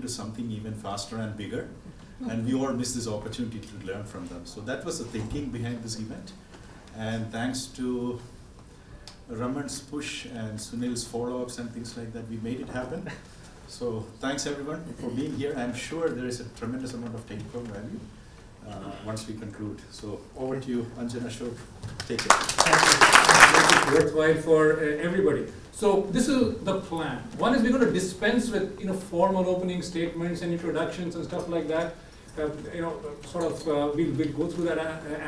to something even faster and bigger. And we all miss this opportunity to learn from them. So that was the thinking behind this event. And thanks to Raman's push and Sunil's follow-ups and things like that, we made it happen. So thanks everyone for being here. I'm sure there is a tremendous amount of take-home value once we conclude. So over to you, Anjan, Ashok. Take it. Thank you. Worthwhile for everybody. So this is the plan. One is we're going to dispense with formal opening statements and introductions and stuff like that. We'll go through that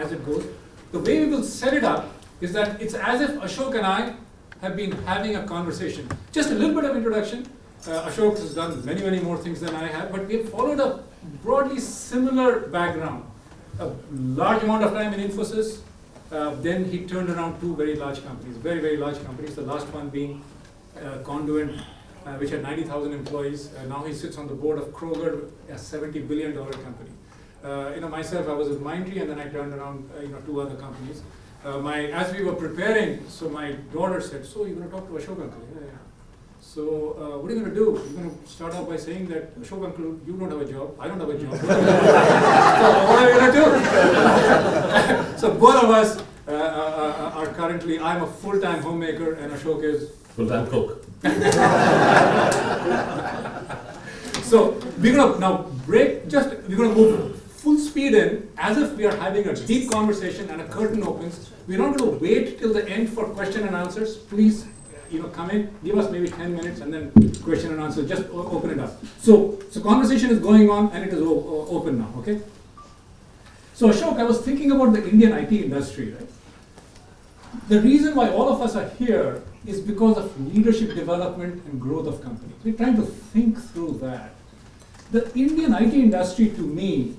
as it goes. The way we will set it up is that it's as if Ashok and I have been having a conversation. Just a little bit of introduction. Ashok has done many, many more things than I have, but we have followed a broadly similar background. A large amount of time in InfoSys. Then he turned around two very large companies, very, very large companies. The last one being Conduent, which had 90,000 employees. Now he sits on the board of Kroger, a $70 billion company. Myself, I was with MindTree, and then I turned around, two other companies. As we were preparing, so my daughter said, "So you're going to talk to Ashok uncle?" Yeah. So what are you going to do? You're going to start off by saying that, "Ashok uncle, you don't have a job, I don't have a job." So what are we going to do? So both of us are currently, I'm a full-time homemaker and Ashok is full-time cook. So we're going to now we're going to move full speed in as if we are having a deep conversation and a curtain opens. We're not going to wait till the end for question and answers. Please, come in, give us maybe 10 minutes and then question and answer, just open it up. So conversation is going on and it is open now, okay? So Ashok, I was thinking about the Indian IT industry, right? The reason why all of us are here is because of leadership development and growth of companies. We're trying to think through that. The Indian IT industry, to me,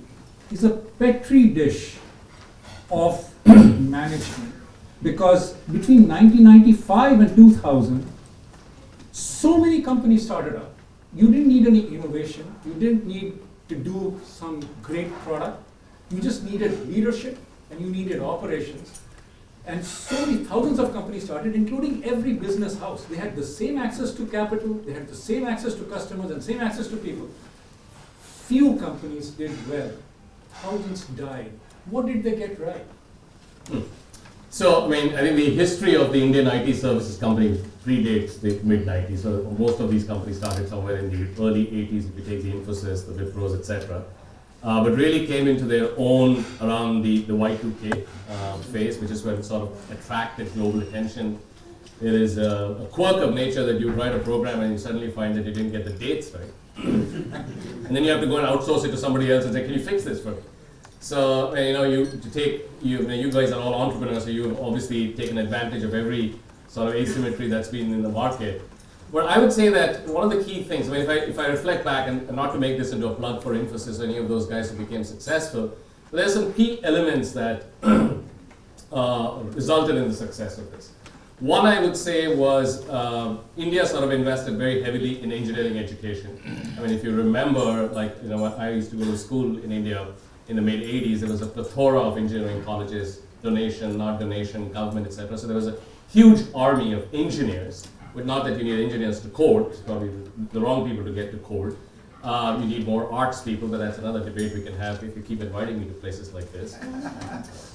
is a petri dish of management, because between 1995 and 2000, so many companies started up. You didn't need any innovation. You didn't need to do some great product. You just needed leadership and you needed operations. And so many thousands of companies started, including every business house. They had the same access to capital, they had the same access to customers and same access to people. Few companies did well. Thousands died. What did they get right? So, I think the history of the Indian IT services company predates the mid-90s. So, most of these companies started somewhere in the early 80s, if you take the InfoSys, the Wipros, etc. But really came into their own around the Y2K phase, which is when it sort of attracted global attention. There is a quirk of nature that you write a program and you suddenly find that you didn't get the dates right. And then you have to go and outsource it to somebody else and say, "Can you fix this for me?" So, you guys are all entrepreneurs, so you've obviously taken advantage of every sort of asymmetry that's been in the market. But I would say that one of the key things, if I reflect back, and not to make this into a plug for InfoSys or any of those guys who became successful, but there's some key elements that resulted in the success of this. One, I would say, was India sort of invested very heavily in engineering education. If you remember, when I used to go to school in India in the mid-80s, there was a plethora of engineering colleges, donation, not donation, government, etc. So there was a huge army of engineers. But not that you need engineers to code, it's probably the wrong people to get to code. You need more arts people, but that's another debate we can have if you keep inviting me to places like this.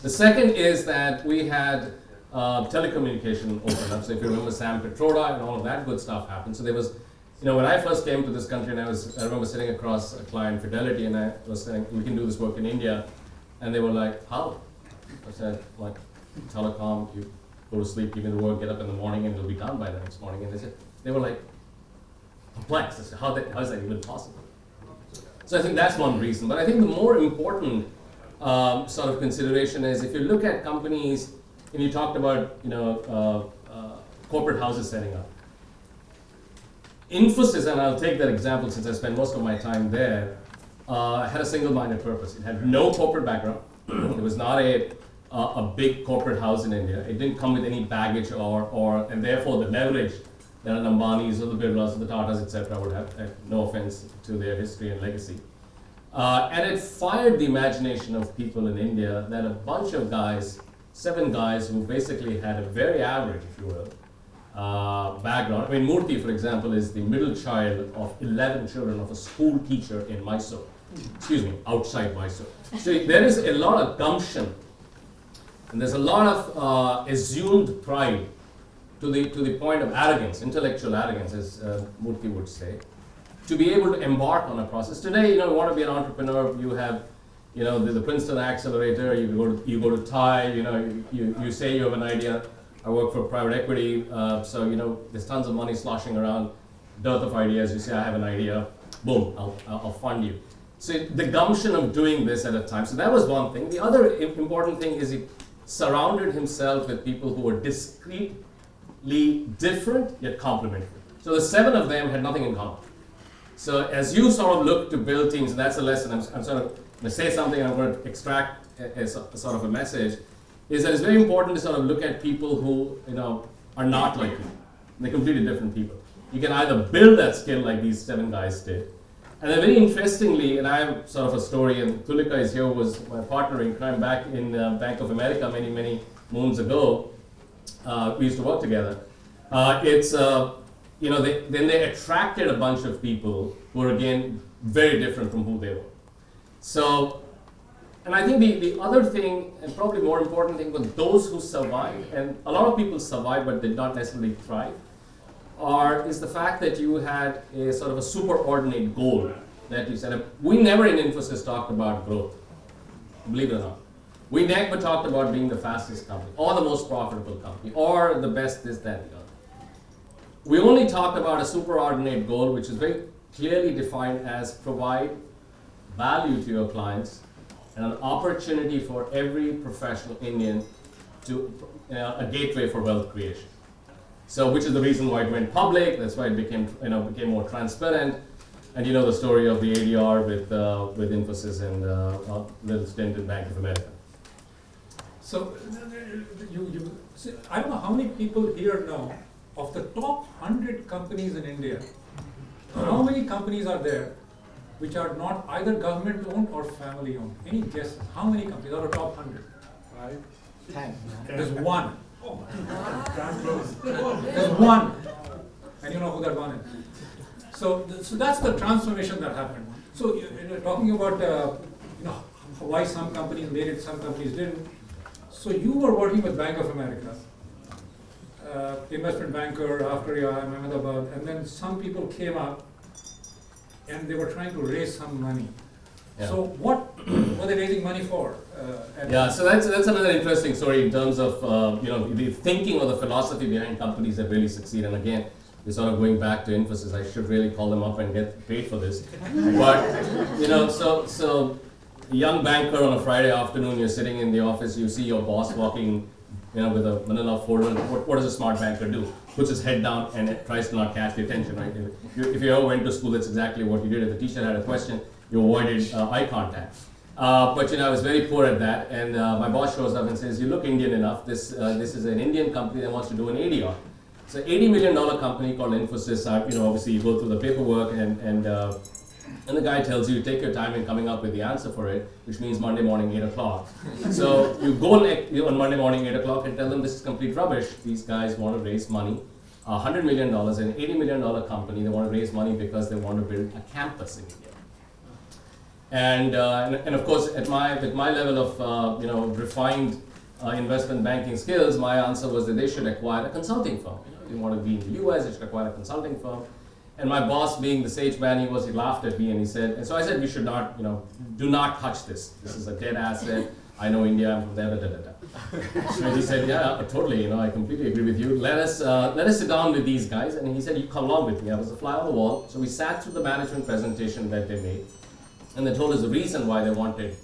The second is that we had telecommunication open up. So if you remember Sam Petroda and all of that good stuff happened. So there was, when I first came to this country, and I remember sitting across a client, Fidelity, and I was saying, "We can do this work in India." And they were like, "How?" I said, "Telecom, you go to sleep, give me the work, get up in the morning, and it'll be done by the next morning." And they were like perplexed as to how is that even possible? So I think that's one reason. But I think the more important sort of consideration is, if you look at companies, and you talked about corporate houses setting up. InfoSys, and I'll take that example since I spent most of my time there, had a single-minded purpose. It had no corporate background. It was not a big corporate house in India. It didn't come with any baggage and therefore the leverage that an Ambanis or the Birlas or the Tatas, etc. would have, no offense to their history and legacy. And it fired the imagination of people in India that a bunch of guys, 7 guys who basically had a very average, if you will, background. I mean, Murthy, for example, is the middle child of 11 children of a school teacher in Mysore. Excuse me, outside Mysore. So there is a lot of gumption, and there's a lot of assumed pride to the point of arrogance, intellectual arrogance, as Murthy would say, to be able to embark on a process. Today, you want to be an entrepreneur, you have, the Princeton Accelerator, you go to TiE, you say you have an idea. I work for private equity, so there's tons of money sloshing around, dearth of ideas. You say, I have an idea, boom, I'll fund you. So the gumption of doing this at a time. So that was one thing. The other important thing is he surrounded himself with people who were discreetly different yet complementary. So the 7 of them had nothing in common. So as you sort of look to build teams, and that's a lesson. I'm sort of going to say something, and I'm going to extract a sort of a message. Is that it's very important to sort of look at people who are not like you. They're completely different people. You can either build that skill like these 7 guys did, and then very interestingly, and I have sort of a story, and Tulika is here, who was my partner in crime back in Bank of America many moons ago. We used to work together. Then they attracted a bunch of people who were again very different from who they were. So. And I think the other thing, and probably more important thing, was those who survived, and a lot of people survived but did not necessarily thrive, is the fact that you had a sort of a superordinate goal that you set up. We never in InfoSys talked about growth, believe it or not. We never talked about being the fastest company, or the most profitable company, or the best this, that, the other. We only talked about a superordinate goal, which is very clearly defined as provide value to your clients, and an opportunity for every professional Indian to a gateway for wealth creation. So, which is the reason why it went public. That's why it became more transparent. And you know the story of the ADR with InfoSys and a little stint in Bank of America. So, I don't know how many people here know of the top 100 companies in India. How many companies are there which are not either government-owned or family-owned? Any guesses? How many companies are the top 100? 5, 10. There's one. Oh my God. There's one. And you know who that one is. So that's the transformation that happened. So you're talking about why some companies made it, some companies didn't. So you were working with Bank of America, investment banker after Ahmedabad, and then some people came up and they were trying to raise some money. Yeah. So what were they raising money for? So that's another interesting story in terms of the thinking or the philosophy behind companies that really succeed. And again, we're sort of going back to Infosys. I should really call them up and get paid for this. But so a young banker on a Friday afternoon, you're sitting in the office, you see your boss walking with a manila folder. What does a smart banker do? Puts his head down and tries to not catch the attention, right? If you ever went to school, that's exactly what you did. If the teacher had a question, you avoided eye contact. But I was very poor at that, and my boss shows up and says, "You look Indian enough. This is an Indian company that wants to do an ADR. It's an $80 million company called Infosys. Obviously you go through the paperwork, and the guy tells you take your time in coming up with the answer for it, which means Monday morning 8 o'clock. So you go on Monday morning 8 o'clock and tell them this is complete rubbish. These guys want to raise money, $100 million, an $80 million company. They want to raise money because they want to build a campus in India. And of course, with my level of refined investment banking skills, my answer was that they should acquire a consulting firm. They want to be in the US, they should acquire a consulting firm. And my boss, being the sage man he was, he laughed at me and he said, and so I said, we should not, do not touch this. This is a dead asset. I know India, I'm from there, So he said, yeah, totally, I completely agree with you. Let us sit down with these guys. And he said, you come along with me. I was a fly on the wall. So we sat through the management presentation that they made. And they told us the reason why they wanted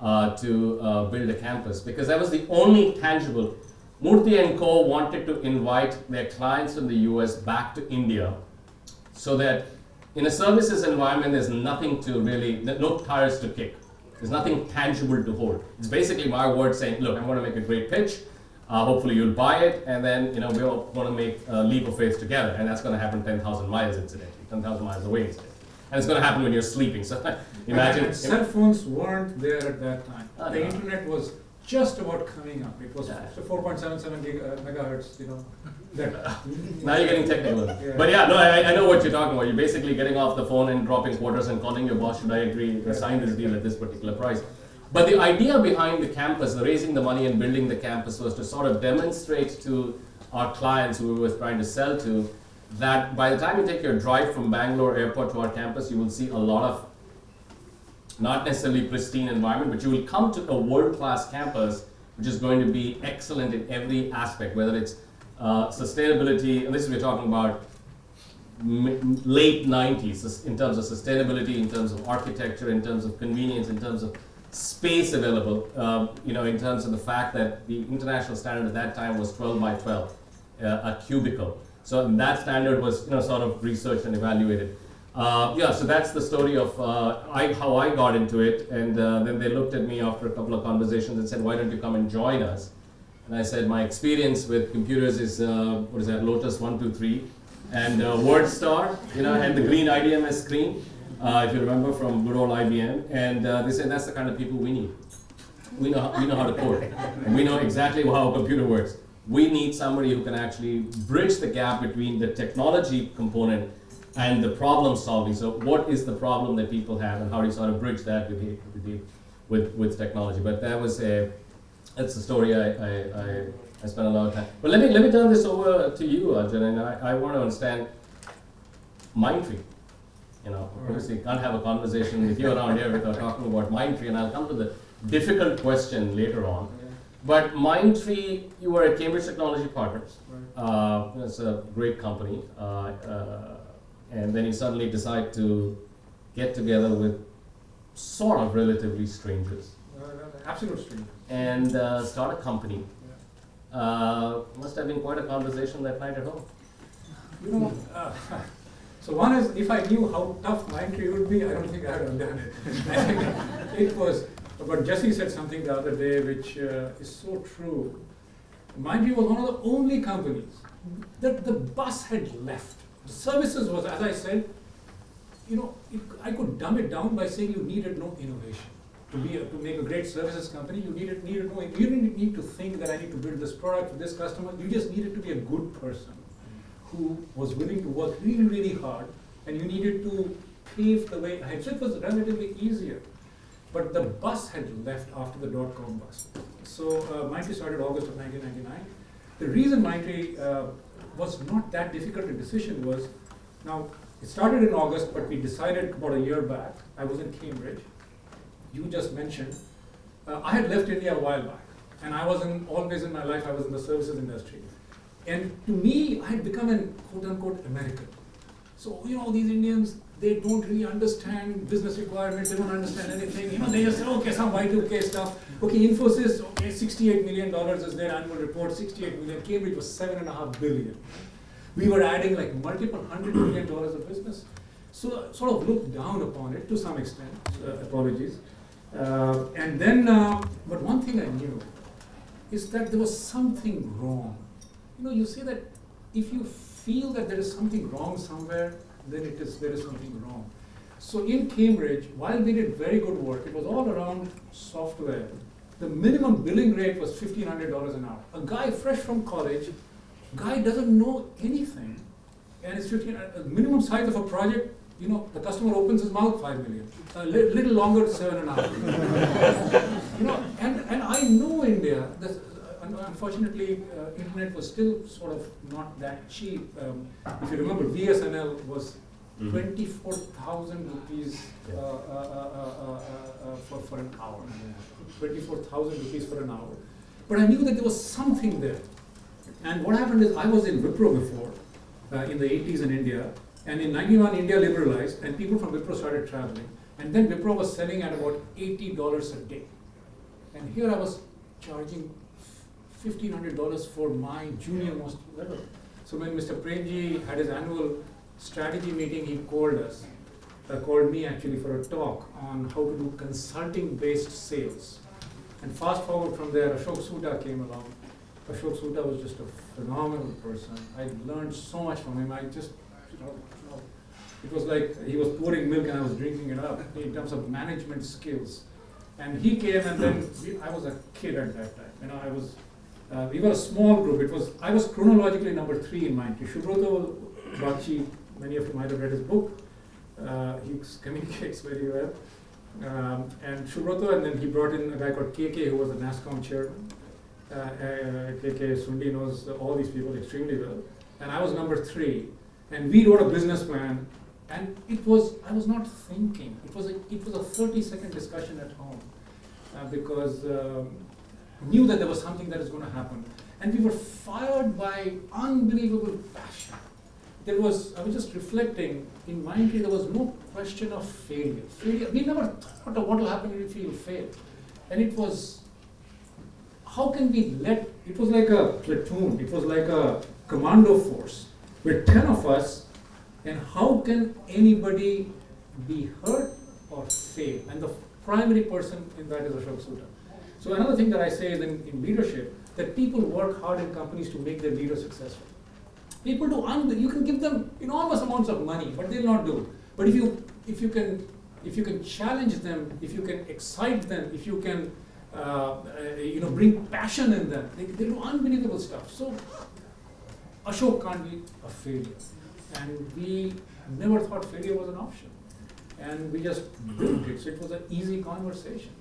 to build a campus, because that was the only tangible. Murthy and Co. wanted to invite their clients from the US back to India, so that in a services environment, there's nothing to really, no tires to kick. There's nothing tangible to hold. It's basically my word saying, look, I'm going to make a great pitch. Hopefully you'll buy it, and then we're all going to make a leap of faith together, and that's going to happen 10,000 miles incidentally, 10,000 miles away incidentally. And it's going to happen when you're sleeping. So imagine. Cell phones weren't there at that time. The internet was just about coming up. It was Yeah. 4.77 megahertz, that. Now you're getting technical. Yeah. But yeah, no, I know what you're talking about. You're basically getting off the phone and dropping quarters and calling your boss, should I agree, sign this deal at this particular price. But the idea behind the campus, the raising the money and building the campus, was to sort of demonstrate to our clients who we were trying to sell to that by the time you take your drive from Bangalore airport to our campus, you will see a lot of not necessarily pristine environment, but you will come to a world-class campus which is going to be excellent in every aspect, whether it's sustainability, and this we're talking about late 90s in terms of sustainability, in terms of architecture, in terms of convenience, in terms of space available, in terms of the fact that the international standard at that time was 12 by 12, a cubicle. So that standard was sort of researched and evaluated. So that's the story of how I got into it, and then they looked at me after a couple of conversations and said, why don't you come and join us? And I said, my experience with computers is, Lotus 123, and WordStar, and the green IDMS screen, if you remember from good old IBM, and they said, that's the kind of people we need. We know how to code, and we know exactly how a computer works. We need somebody who can actually bridge the gap between the technology component and the problem solving. So what is the problem that people have, and how do you sort of bridge that with technology? But that's the story I spent a lot of time. But let me turn this over to you, Arjun, and I want to understand MindTree. Obviously you can't have a conversation with you around here without talking about MindTree, and I'll come to the difficult question later on. But MindTree, you were at Cambridge Technology Partners. Right. It's a great company. And then you suddenly decide to get together with sort of relatively strangers. Absolute strangers. And start a company. Must have been quite a conversation that night at home. So one is, if I knew how tough MindTree would be, I don't think I would have done it. I think it was, but Jesse said something the other day which is so true. MindTree was one of the only companies that the bus had left. The services was, as I said, I could dumb it down by saying you needed no innovation. To make a great services company, you needed no, you didn't need to think that I need to build this product for this customer. You just needed to be a good person who was willing to work really, really hard, and you needed to pave the way ahead. So it was relatively easier. But the bus had left after the dot-com bust. So MindTree started August of 1999. The reason MindTree was not that difficult a decision was, now it started in August, but we decided about a year back. I was in Cambridge. You just mentioned, I had left India a while back, and I wasn't always in my life, I was in the services industry. And to me, I had become an quote-unquote American. So, these Indians, they don't really understand business requirements, they don't understand anything. They just say, okay, some Y2K stuff. Okay, InfoSys, okay, $68 million is their annual report, 68 million. Cambridge was $7.5 billion. We were adding like multiple $100 million of business. So sort of looked down upon it to some extent, apologies. And then, but one thing I knew is that there was something wrong. You say that if you feel that there is something wrong somewhere, then there is something wrong. So in Cambridge, while we did very good work, it was all around software. The minimum billing rate was $1,500 an hour. A guy fresh from college, guy doesn't know anything, and it's minimum size of a project. The customer opens his mouth, 5 million. A little longer, 7.5. And I know India. Unfortunately, internet was still sort of not that cheap. If you remember, VSNL was 24,000 rupees for an hour. 24,000 rupees for an hour. But I knew that there was something there. And what happened is, I was in Wipro before, in the 80s in India. And in 91, India liberalized, and people from Wipro started traveling. And then Wipro was selling at about $80 a day. And here I was charging $1,500 for my junior most level. So when Mr. Premji had his annual strategy meeting, he called us, called me actually for a talk on how to do consulting-based sales. And fast forward from there, Ashok Soota came along. Ashok Soota was just a phenomenal person. I learned so much from him. I just, it was like he was pouring milk and I was drinking it up in terms of management skills. And he came, and then I was a kid at that time. You know, we were a small group. I was chronologically number 3 in MindTree. Subroto Bakshi, many of you might have read his book. He communicates very well. And Subroto, and then he brought in a guy called KK, who was the NASCOM chairman. KK Sundi knows all these people extremely well. And I was number 3. And we wrote a business plan. And I was not thinking. It was a 30-second discussion at home because knew that there was something that is going to happen. And we were fired by unbelievable passion. I was just reflecting, in MindTree there was no question of failure. We never thought of what will happen if we fail. And it was, how can we it was like a platoon, it was like a commando force. With 10 of us, and how can anybody be hurt or fail? And the primary person in that is Ashok Suta. So another thing that I say is in leadership, that people work hard in companies to make their leaders successful. People do, you can give them enormous amounts of money, but they'll not do it. But if you can challenge them, if you can excite them, if you can bring passion in them, they do unbelievable stuff. So Ashok can't be a failure. And we never thought failure was an option. And we just built it. So it was an easy conversation.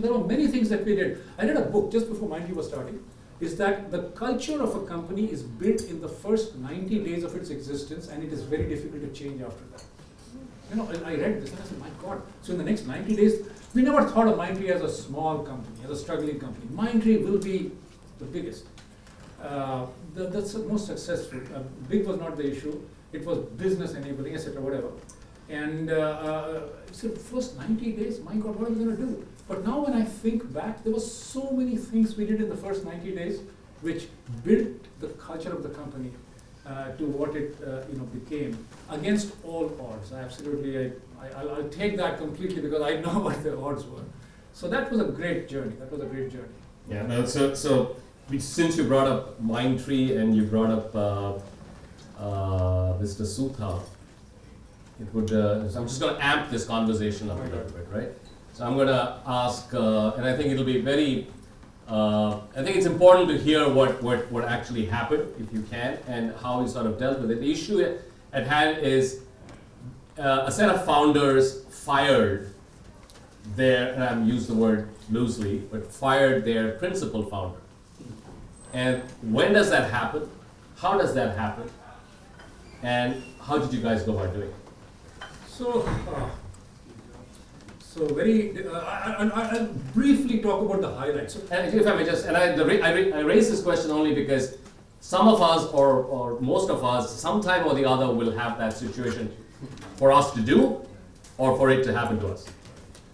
There were many things that we did. I read a book just before MindTree was starting, is that the culture of a company is built in the first 90 days of its existence, and it is very difficult to change after that. I read this and I said, my God. So in the next 90 days, we never thought of MindTree as a small company, as a struggling company. MindTree will be the biggest. That's the most successful. Big was not the issue. It was business enabling, etc., whatever. And so first 90 days, my God, what are we going to do? But now when I think back, there were so many things we did in the first 90 days which built the culture of the company to what it became against all odds. I'll take that completely because I know what the odds were. So that was a great journey. Yeah. No, so since you brought up MindTree and you brought up Mr. Sutha, it would. So I'm just going to amp this conversation up a little bit, right? So I'm going to ask, and I think it'll be very. I think it's important to hear what actually happened, if you can, and how you sort of dealt with it. The issue at hand is a set of founders fired their, and I'm using the word loosely, but fired their principal founder. And when does that happen? How does that happen? And how did you guys go about doing it? I'll briefly talk about the highlights. And if I may just, and I raise this question only because some of us or most of us, sometime or the other, will have that situation for us to do or for it to happen to us.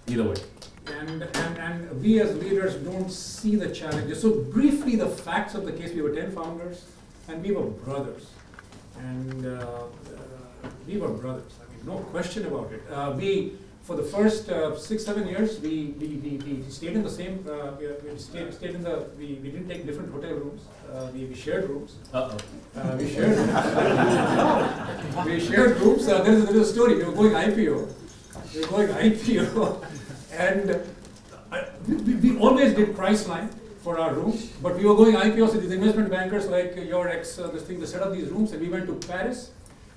Either way. And we as leaders don't see the challenges. So briefly, the facts of the case: we were 10 founders, and we were brothers. And we were brothers. I mean, no question about it. For the first 6-7 years, we stayed in the same. We didn't take different hotel rooms. We shared rooms. We shared rooms. We shared rooms. There's a story. We were going IPO. And we always did Priceline for our rooms, but we were going IPO, so these investment bankers like your they set up these rooms, and we went to Paris,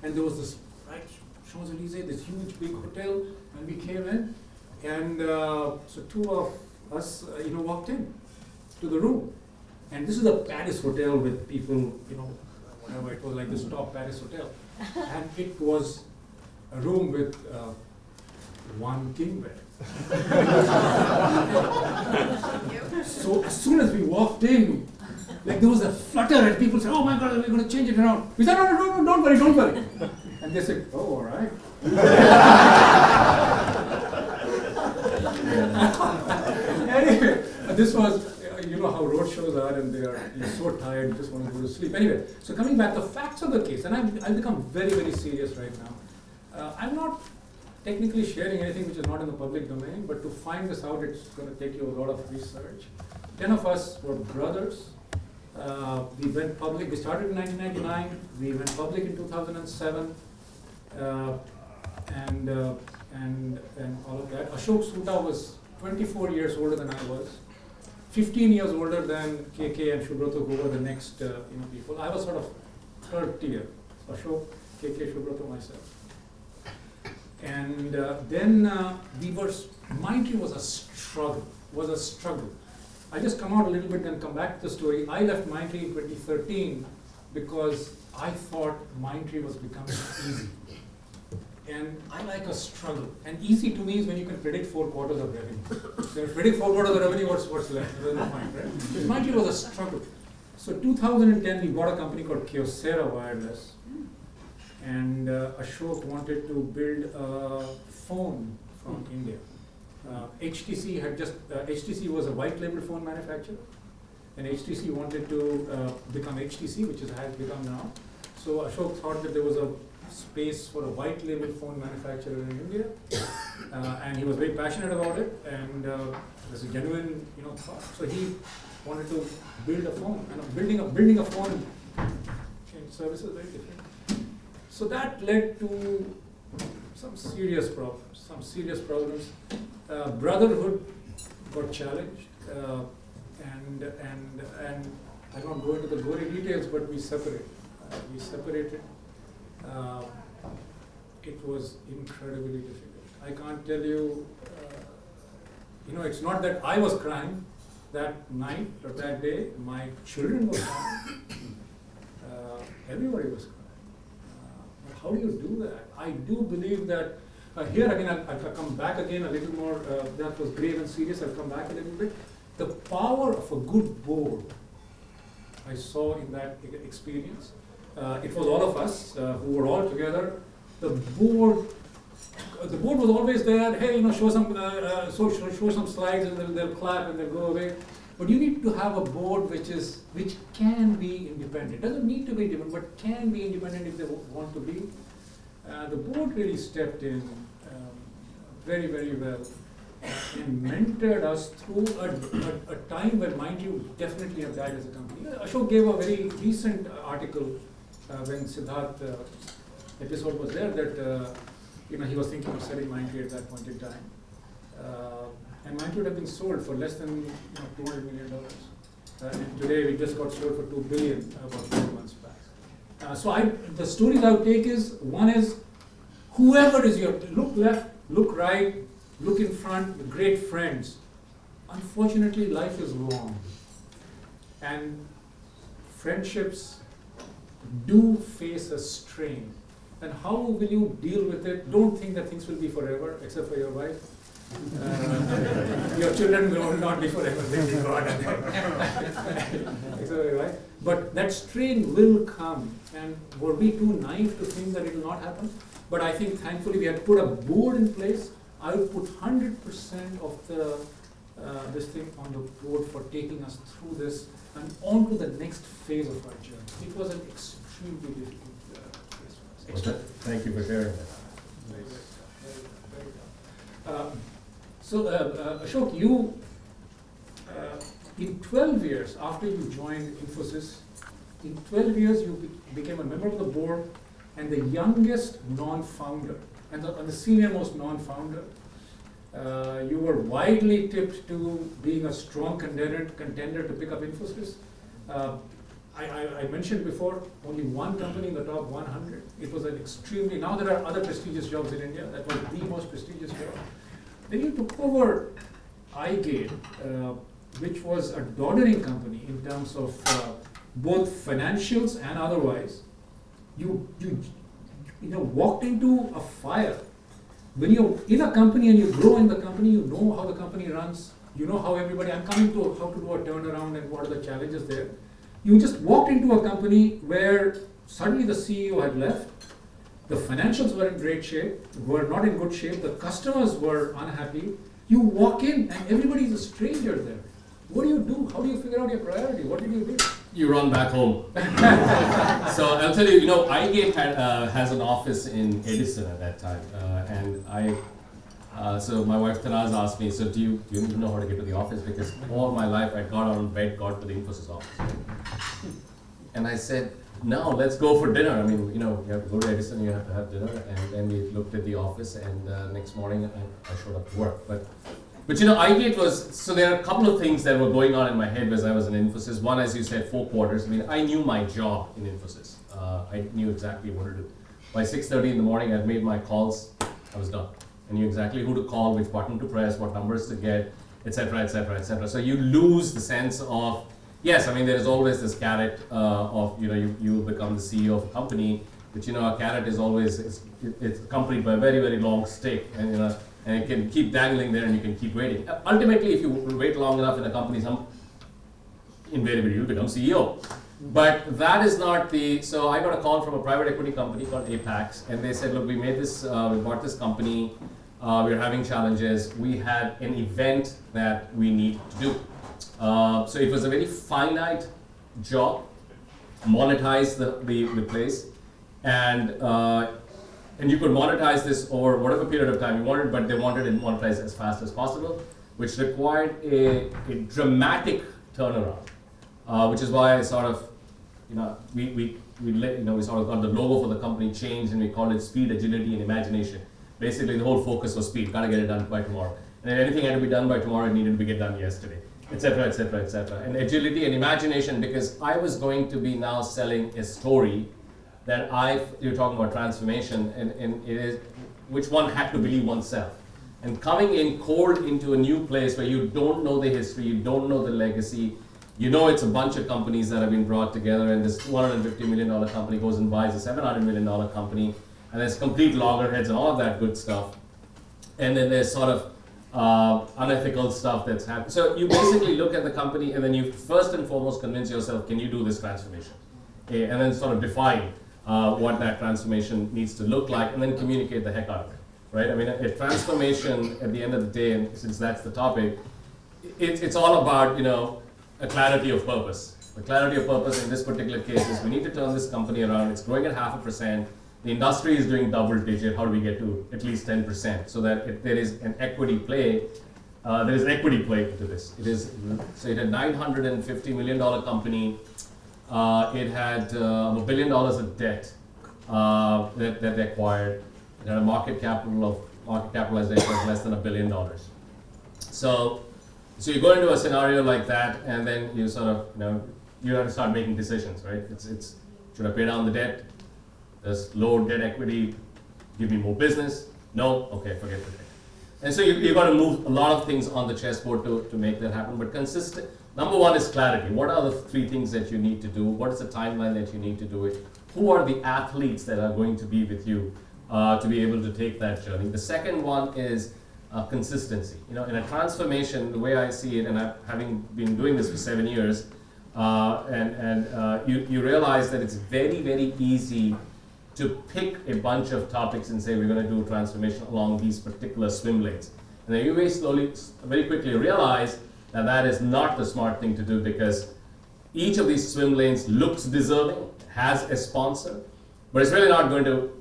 and there was this, right, Champs-Élysées, this huge big hotel, and we came in, and so 2 of us, walked in to the room, and this is a Paris hotel with people, whatever, it was like this top Paris hotel, and it was a room with 1 king bed. So as soon as we walked in, like there was a flutter and people said, "Oh my God, we're going to change it around." We said, "No, don't worry. And they said, "Oh, all right." Anyway, this was, how road shows are, and you're so tired, you just want to go to sleep. Anyway, so coming back, the facts of the case, and I'll become very, very serious right now. I'm not technically sharing anything which is not in the public domain, but to find this out, it's going to take you a lot of research. 10 of us were brothers. We went public. We started in 1999. We went public in 2007, and all of that. Ashok Suta was 24 years older than I was, 15 years older than KK and Subroto, who were the next people. I was sort of third tier, Ashok, KK, Subroto, myself. And then MindTree was a struggle. I just come out a little bit and come back to the story. I left MindTree in 2013 because I thought MindTree was becoming easy. And I like a struggle. And easy to me is when you can predict 4 quarters of revenue. So if you predict 4 quarters of revenue, what's left? There's no point, right? MindTree was a struggle. So 2010, we bought a company called Kyocera Wireless. And Ashok wanted to build a phone from India. HTC had HTC was a white label phone manufacturer, and HTC wanted to become HTC, which has become now. So Ashok thought that there was a space for a white label phone manufacturer in India, and he was very passionate about it, and it was a genuine thought. So he wanted to build a phone, and building a phone in services is very different. So that led to some serious problems. Brotherhood got challenged, and I don't go into the gory details, but we separated. It was incredibly difficult. I can't tell you. It's not that I was crying that night or that day. My children were crying. Everybody was crying. How do you do that? I do believe that, here again, I'll come back again a little more, that was grave and serious, I'll come back a little bit. The power of a good board, I saw in that experience. It was all of us who were all together. The board was always there, hey, show some slides and they'll clap and they'll go away. But you need to have a board which can be independent. Doesn't need to be independent, but can be independent if they want to be. The board really stepped in very, very well and mentored us through a time when MindTree definitely have died as a company. Ashok gave a very recent article when Siddharth episode was there that he was thinking of selling MindTree at that point in time. And MindTree would have been sold for less than $200 million. And today we just got sold for $2 billion about 4 months back. So the stories I would take is, one is, whoever is look left, look right, look in front, great friends. Unfortunately, life is long. And friendships do face a strain. And how will you deal with it? Don't think that things will be forever, except for your wife. Your children will not be forever, thank you God. Right? But that strain will come, and were we too naive to think that it will not happen? But I think thankfully we had put a board in place. I would put 100% of the this thing on the board for taking us through this and on to the next phase of our journey. It was an extremely difficult phase for us. Thank you for sharing that. So Ashok, you, in 12 years after you joined InfoSys, in 12 years you became a member of the board and the youngest non-founder and the senior most non-founder. You were widely tipped to being a strong contender to pick up InfoSys. I mentioned before, only one company in the top 100. It was an extremely, now there are other prestigious jobs in India. That was the most prestigious job. Then you took over iGate, which was a doddering company in terms of both financials and otherwise. You walked into a fire. When you're in a company and you grow in the company, you know how the company runs. You know how everybody, I'm coming to how to do a turnaround and what are the challenges there. You just walked into a company where suddenly the CEO had left. The financials were in great shape, were not in good shape, the customers were unhappy. You walk in and everybody is a stranger there. What do you do? How do you figure out your priority? What did you do? You run back home. So I'll tell you, iGate has an office in Edison at that time. So my wife Tanaz asked me, so do you even know how to get to the office? Because all my life I got out of bed, got to the InfoSys office. And I said, no, let's go for dinner. I mean, you have to go to Edison, you have to have dinner. And then we looked at the office, and next morning I showed up to work. But But you know, iGate was, so there are a couple of things that were going on in my head as I was in InfoSys. One, as you said, 4 quarters. I mean, I knew my job in InfoSys. I knew exactly what to do. By 6:30 in the morning, I'd made my calls, I was done. I knew exactly who to call, which button to press, what numbers to get, etc., etc., etc. So you lose the sense of, yes, I mean, there's always this carrot of, you know, you become the CEO of a company, but you know, a carrot is always, it's accompanied by a very, very long stick, and you know, and it can keep dangling there and you can keep waiting. Ultimately, if you wait long enough in a company, invariably you'll become CEO. But that is not the, so I got a call from a private equity company called Apex, and they said, look, we made this, we bought this company, we're having challenges, we had an event that we need to do. So it was a very finite job, monetize the place, and you could monetize this over whatever period of time you wanted, but they wanted it monetized as fast as possible, which required a dramatic turnaround. Which is why I sort of, you know, we sort of got the logo for the company changed, and we called it Speed, Agility, and Imagination. Basically, the whole focus was speed. Gotta get it done by tomorrow. And if anything had to be done by tomorrow, it needed to get done yesterday, etc., etc., etc. And agility and imagination, because I was going to be now selling a story that you're talking about transformation, and it is which one had to believe oneself. And coming in cold into a new place where you don't know the history, you don't know the legacy. You know, it's a bunch of companies that have been brought together, and this $250 million company goes and buys a $700 million company, and there's complete loggerheads and all of that good stuff. And then there's sort of unethical stuff that's happening. So you basically look at the company, and then you first and foremost convince yourself, can you do this transformation? Okay, and then sort of define what that transformation needs to look like, and then communicate the heck out of it, right? I mean, a transformation at the end of the day, and since that's the topic, it's all about, you know, a clarity of purpose. The clarity of purpose in this particular case is we need to turn this company around. It's growing at 0.5%. The industry is doing double digit. How do we get to at least 10% so that if there is an equity play, there is an equity play to this. It is, so it had $950 million company. It had $1 billion of debt that they acquired. It had a market capitalization of less than $1 billion. So you go into a scenario like that, and then you sort of, you know, you have to start making decisions, right? It's should I pay down the debt? Does low debt equity give me more business? No? Okay, forget the debt. And so you've got to move a lot of things on the chessboard to make that happen. But number one is clarity. What are the 3 things that you need to do? What is the timeline that you need to do it? Who are the athletes that are going to be with you to be able to take that journey? The second one is consistency. You know, in a transformation, the way I see it, and having been doing this for 7 years, you realize that it's very, very easy to pick a bunch of topics and say we're going to do transformation along these particular swim lanes. And then you very quickly realize that that is not the smart thing to do, because each of these swim lanes looks deserving, has a sponsor, but it's really not going to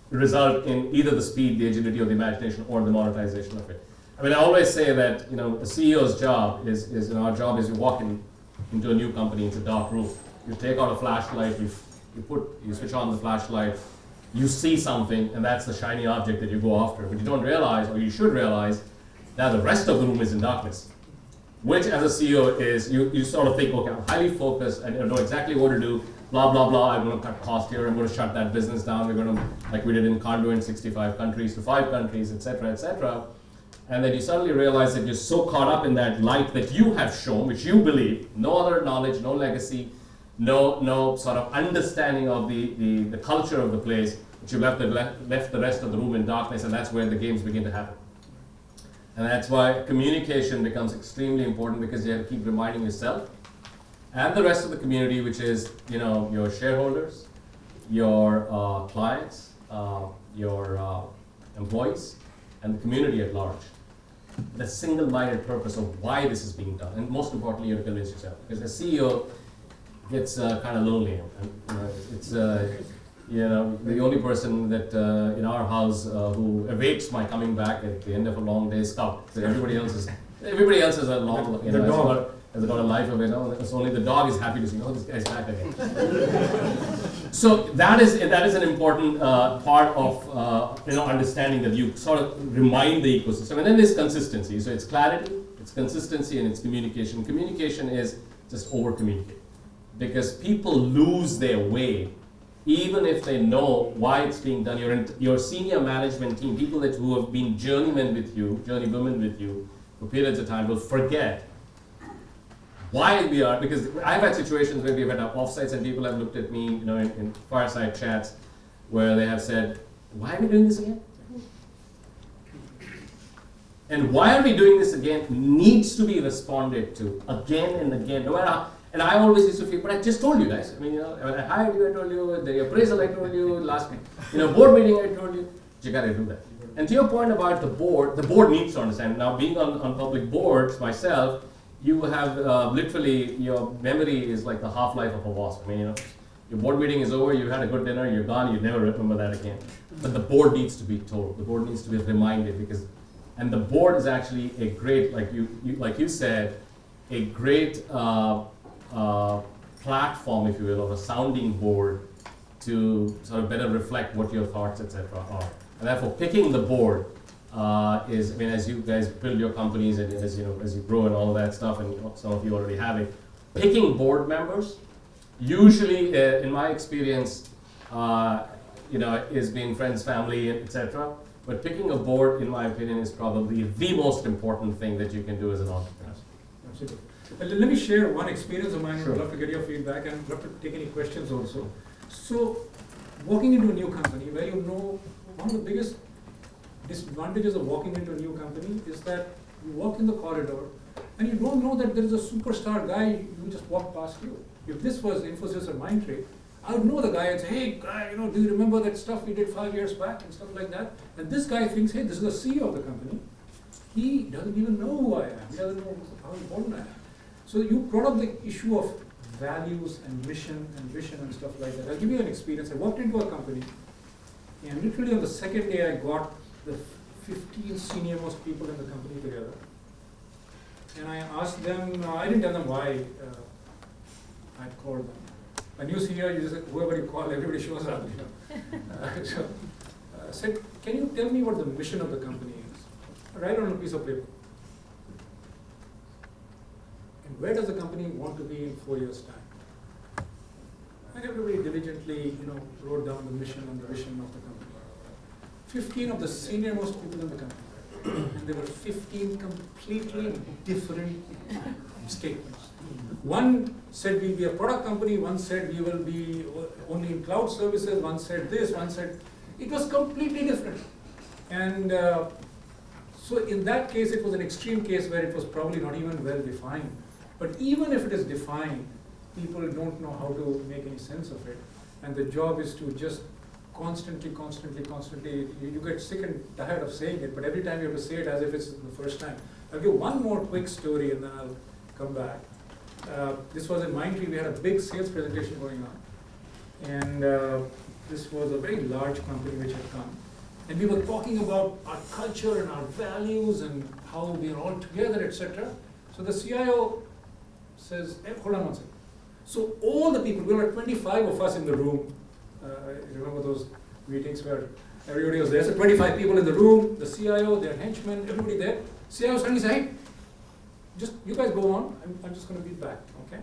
result in either the speed, the agility, or the imagination, or the monetization of it. I mean, I always say that, you know, the CEO's job is you know, our job is you walk into a new company, it's a dark room. You take out a flashlight, you switch on the flashlight, you see something, and that's the shiny object that you go after. But you don't realize, or you should realize, that the rest of the room is in darkness. Which, as a CEO, is you sort of think, okay, I'm highly focused, and I know exactly what to do. Blah, blah, blah, I'm going to cut cost here, I'm going to shut that business down, we're going to, like we did in Conduent, 65 countries to 5 countries, etc., etc. And then you suddenly realize that you're so caught up in that light that you have shown, which you believe, no other knowledge, no legacy, no sort of understanding of the culture of the place, that you left the rest of the room in darkness, and that's where the games begin to happen. And that's why communication becomes extremely important, because you have to keep reminding yourself and the rest of the community, which is, you know, your shareholders, your clients, your employees, and the community at large, the single-minded purpose of why this is being done. And most importantly, you have to convince yourself, because a CEO gets kind of lonely. And, it's you know, the only person that in our house who awaits my coming back at the end of a long day is Scout. So everybody else is a long, you know, has got a life of it. It's only the dog is happy to see, oh, this guy's back again. So that is an important part of understanding that you sort of remind the ecosystem, and then there's consistency. So it's clarity, it's consistency, and it's communication. Communication is just over communicate, because people lose their way even if they know why it's being done. Your senior management team, people who have been journeywomen with you for periods of time, will forget why we are, because I've had situations where we've had our offsites and people have looked at me, in fireside chats where they have said, why are we doing this again? And why are we doing this again needs to be responded to again and again, no matter how. And I always used to feel, but I just told you guys. I mean, when I hired you, I told you, the appraisal I told you, last board meeting I told you, you gotta do that. And to your point about the board needs to understand. Now, being on public boards myself, you have literally, your memory is like the half-life of a wasp. I mean, your board meeting is over, you had a good dinner, you're gone, you never remember that again. But the board needs to be told, the board needs to be reminded, and the board is actually a great, like you said, a great platform, if you will, or a sounding board to sort of better reflect what your thoughts, etc. are. And therefore, picking the board is, I mean, as you guys build your companies and as you grow and all of that stuff, and some of you already have it, picking board members, usually, in my experience, is being friends, family, etc. But picking a board, in my opinion, is probably the most important thing that you can do as an entrepreneur. Absolutely. Let me share one experience of mine. Sure. I'd love to get your feedback and I'd love to take any questions also. So, walking into a new company, where one of the biggest disadvantages of walking into a new company is that you walk in the corridor and you don't know that there is a superstar guy who just walked past you. If this was InfoSys or MindTree, I would know the guy and say, hey, guy, do you remember that stuff we did 5 years back and stuff like that? And this guy thinks, hey, this is the CEO of the company. He doesn't even know who I am. He doesn't know how important I am. So you brought up the issue of values and mission and vision and stuff like that. I'll give you an experience. I walked into a company, and literally on the second day I got the 15 senior most people in the company together. And I asked them, I didn't tell them why I called them. A new CEO, you just, whoever you call, everybody shows up. So I said, can you tell me what the mission of the company is? Write on a piece of paper. And where does the company want to be in 4 years' time? And everybody diligently, wrote down the mission and the vision of the company. 15 of the senior most people in the company. And there were 15 completely different statements. One said we'll be a product company, one said we will be only in cloud services, one said this, one said, it was completely different. And so in that case, it was an extreme case where it was probably not even well defined. But even if it is defined, people don't know how to make any sense of it. And the job is to just constantly, you get sick and tired of saying it, but every time you have to say it as if it's the first time. I'll give one more quick story and then I'll come back. This was in MindTree. We had a big sales presentation going on. And this was a very large company which had come. And we were talking about our culture and our values and how we are all together, etc. So the CIO says, hey, hold on one second. So all the people, we were 25 of us in the room. Remember those meetings where everybody was there? So 25 people in the room, the CIO, their henchmen, everybody there. CIO suddenly said, hey, just you guys go on, I'm just going to be back, okay?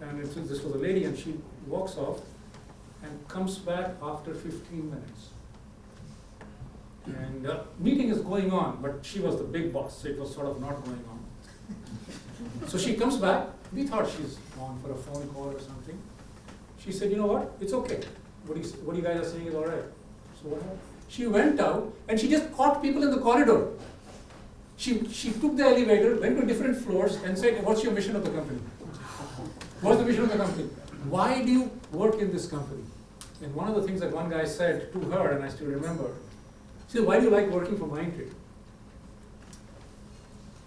And this was a lady and she walks off and comes back after 15 minutes. And the meeting is going on, but she was the big boss, so it was sort of not going on. So she comes back, we thought she's gone for a phone call or something. She said, you know what, it's okay. What you guys are saying is all right. So what happened? She went out and she just caught people in the corridor. She took the elevator, went to different floors and said, what's your mission of the company? What's the mission of the company? Why do you work in this company? And one of the things that one guy said to her, and I still remember, he said, why do you like working for MindTree?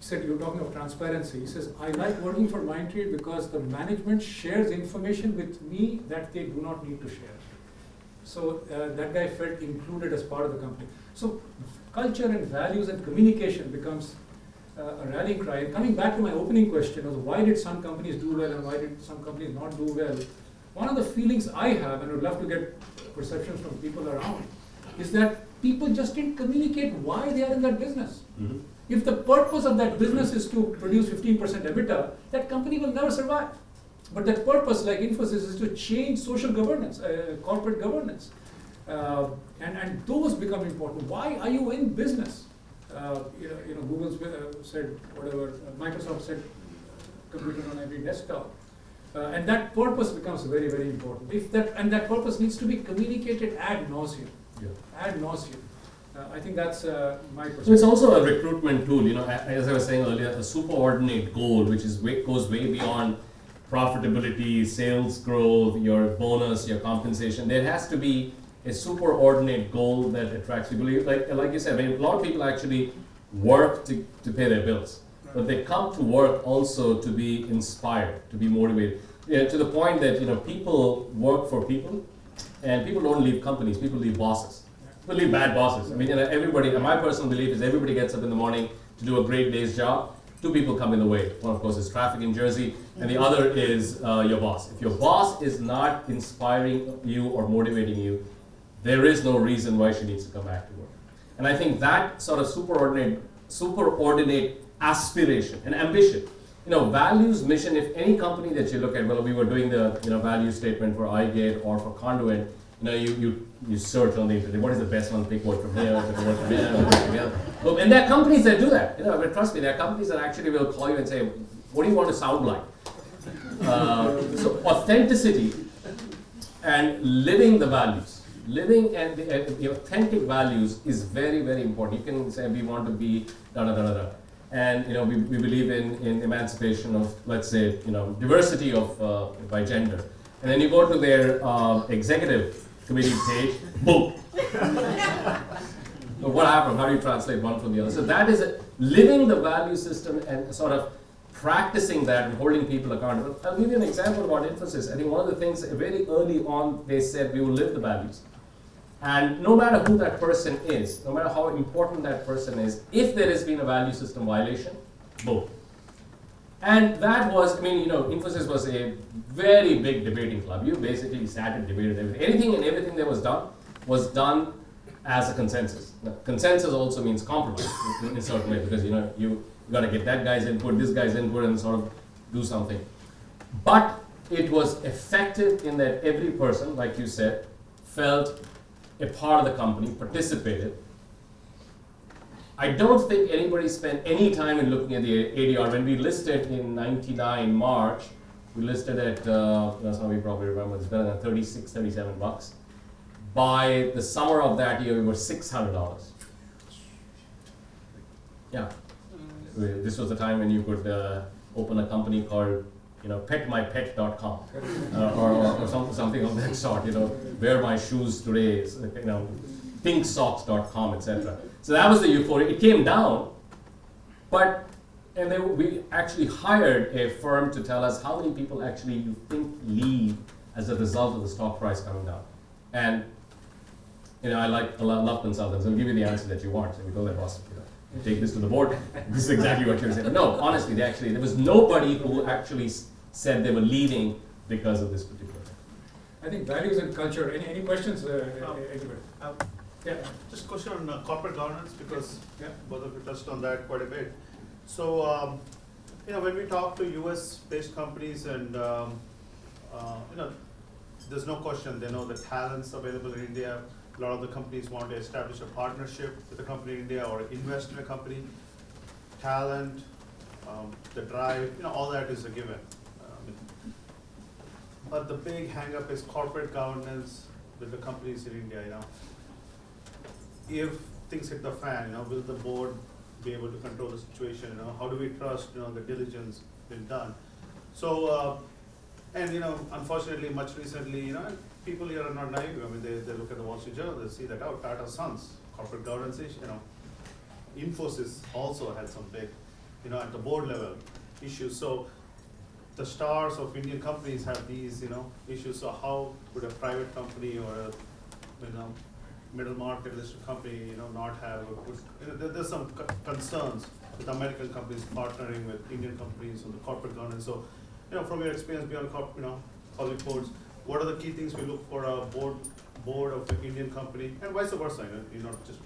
He said, you're talking of transparency. He says, I like working for MindTree because the management shares information with me that they do not need to share. So that guy felt included as part of the company. So culture and values and communication becomes a rallying cry. Coming back to my opening question of why did some companies do well and why did some companies not do well, one of the feelings I have, and I would love to get perceptions from people around, is that people just didn't communicate why they are in that business. Mm-hmm. If the purpose of that business is to produce 15% EBITDA, that company will never survive. But that purpose, like InfoSys, is to change social governance, corporate governance. And those become important. Why are you in business? Google said whatever, Microsoft said computer on every desktop. And that purpose becomes very, very important. And that purpose needs to be communicated ad nauseum. Yeah. Ad nauseum. I think that's my perspective. So it's also a recruitment tool, as I was saying earlier, a superordinate goal, which goes way beyond profitability, sales growth, your bonus, your compensation. There has to be a superordinate goal that attracts people. Like you said, a lot of people actually work to pay their bills, but they come to work also to be inspired, to be motivated. To the point that people work for people, and people don't leave companies, people leave bosses. People leave bad bosses. Everybody, my personal belief is everybody gets up in the morning to do a great day's job. Two people come in the way. One, of course, is traffic in Jersey, and the other is your boss. If your boss is not inspiring you or motivating you, there is no reason why she needs to come back to work. And I think that sort of superordinate aspiration and ambition, values, mission. If any company that you look at, we were doing the value statement for iGate or for Conduent. You search on the internet, what is the best one, pick word from here, pick a word from here, word from here. And there are companies that do that. But trust me, there are companies that actually will call you and say, what do you want to sound like? So authenticity and living the values, living and the authentic values is very, very important. You can say we want to be da da da da da. And we believe in emancipation of, let's say, diversity of by gender. And then you go to their executive committee page, boom. So what happened? How do you translate one from the other? So that is living the value system and sort of practicing that and holding people accountable. I'll give you an example about InfoSys. I think one of the things very early on they said we will live the values. And no matter who that person is, no matter how important that person is, if there has been a value system violation, boom. And that was, InfoSys was a very big debating club. You basically sat and debated everything. Anything and everything that was done as a consensus. Now, consensus also means compromise in a certain way, because you got to get that guy's input, this guy's input, and sort of do something. But it was effective in that every person, like you said, felt a part of the company, participated. I don't think anybody spent any time in looking at the ADR. When we listed in '99 March, we listed at, that's how we probably remember, it's better than 36, 37 bucks. By the summer of that year, we were $600. Yeah. This was the time when you could open a company called, petmypet.com or something of that sort, wear my shoes today, pinksocks.com, etc. So that was the euphoria. It came down, and then we actually hired a firm to tell us how many people actually you think leave as a result of the stock price coming down. And I love consultants. They'll give you the answer that you want. So we told their boss, take this to the board. This is exactly what you're saying. No, honestly, there was nobody who actually said they were leaving because of this particular thing. I think values and culture. Any questions, anybody? Yeah. Just a question on corporate governance, because both of you touched on that quite a bit. So, when we talk to US-based companies, and there's no question they know the talents available in India. A lot of the companies want to establish a partnership with a company in India or invest in a company. Talent, the drive, all that is a given. But the big hang-up is corporate governance with the companies in India. If things hit the fan, will the board be able to control the situation? How do we trust, the diligence been done? So, unfortunately, much recently, people here are not naive. They look at the Wall Street Journal, they see that, Tata Sons, corporate governance issue, InfoSys also had some big, at the board level issues. So the stars of Indian companies have these, issues. So how would a private company or a, middle market listed company, not have a good, there's some concerns with American companies partnering with Indian companies on the corporate governance. So, from your experience beyond college boards, what are the key things we look for a board of an Indian company, and vice versa, not just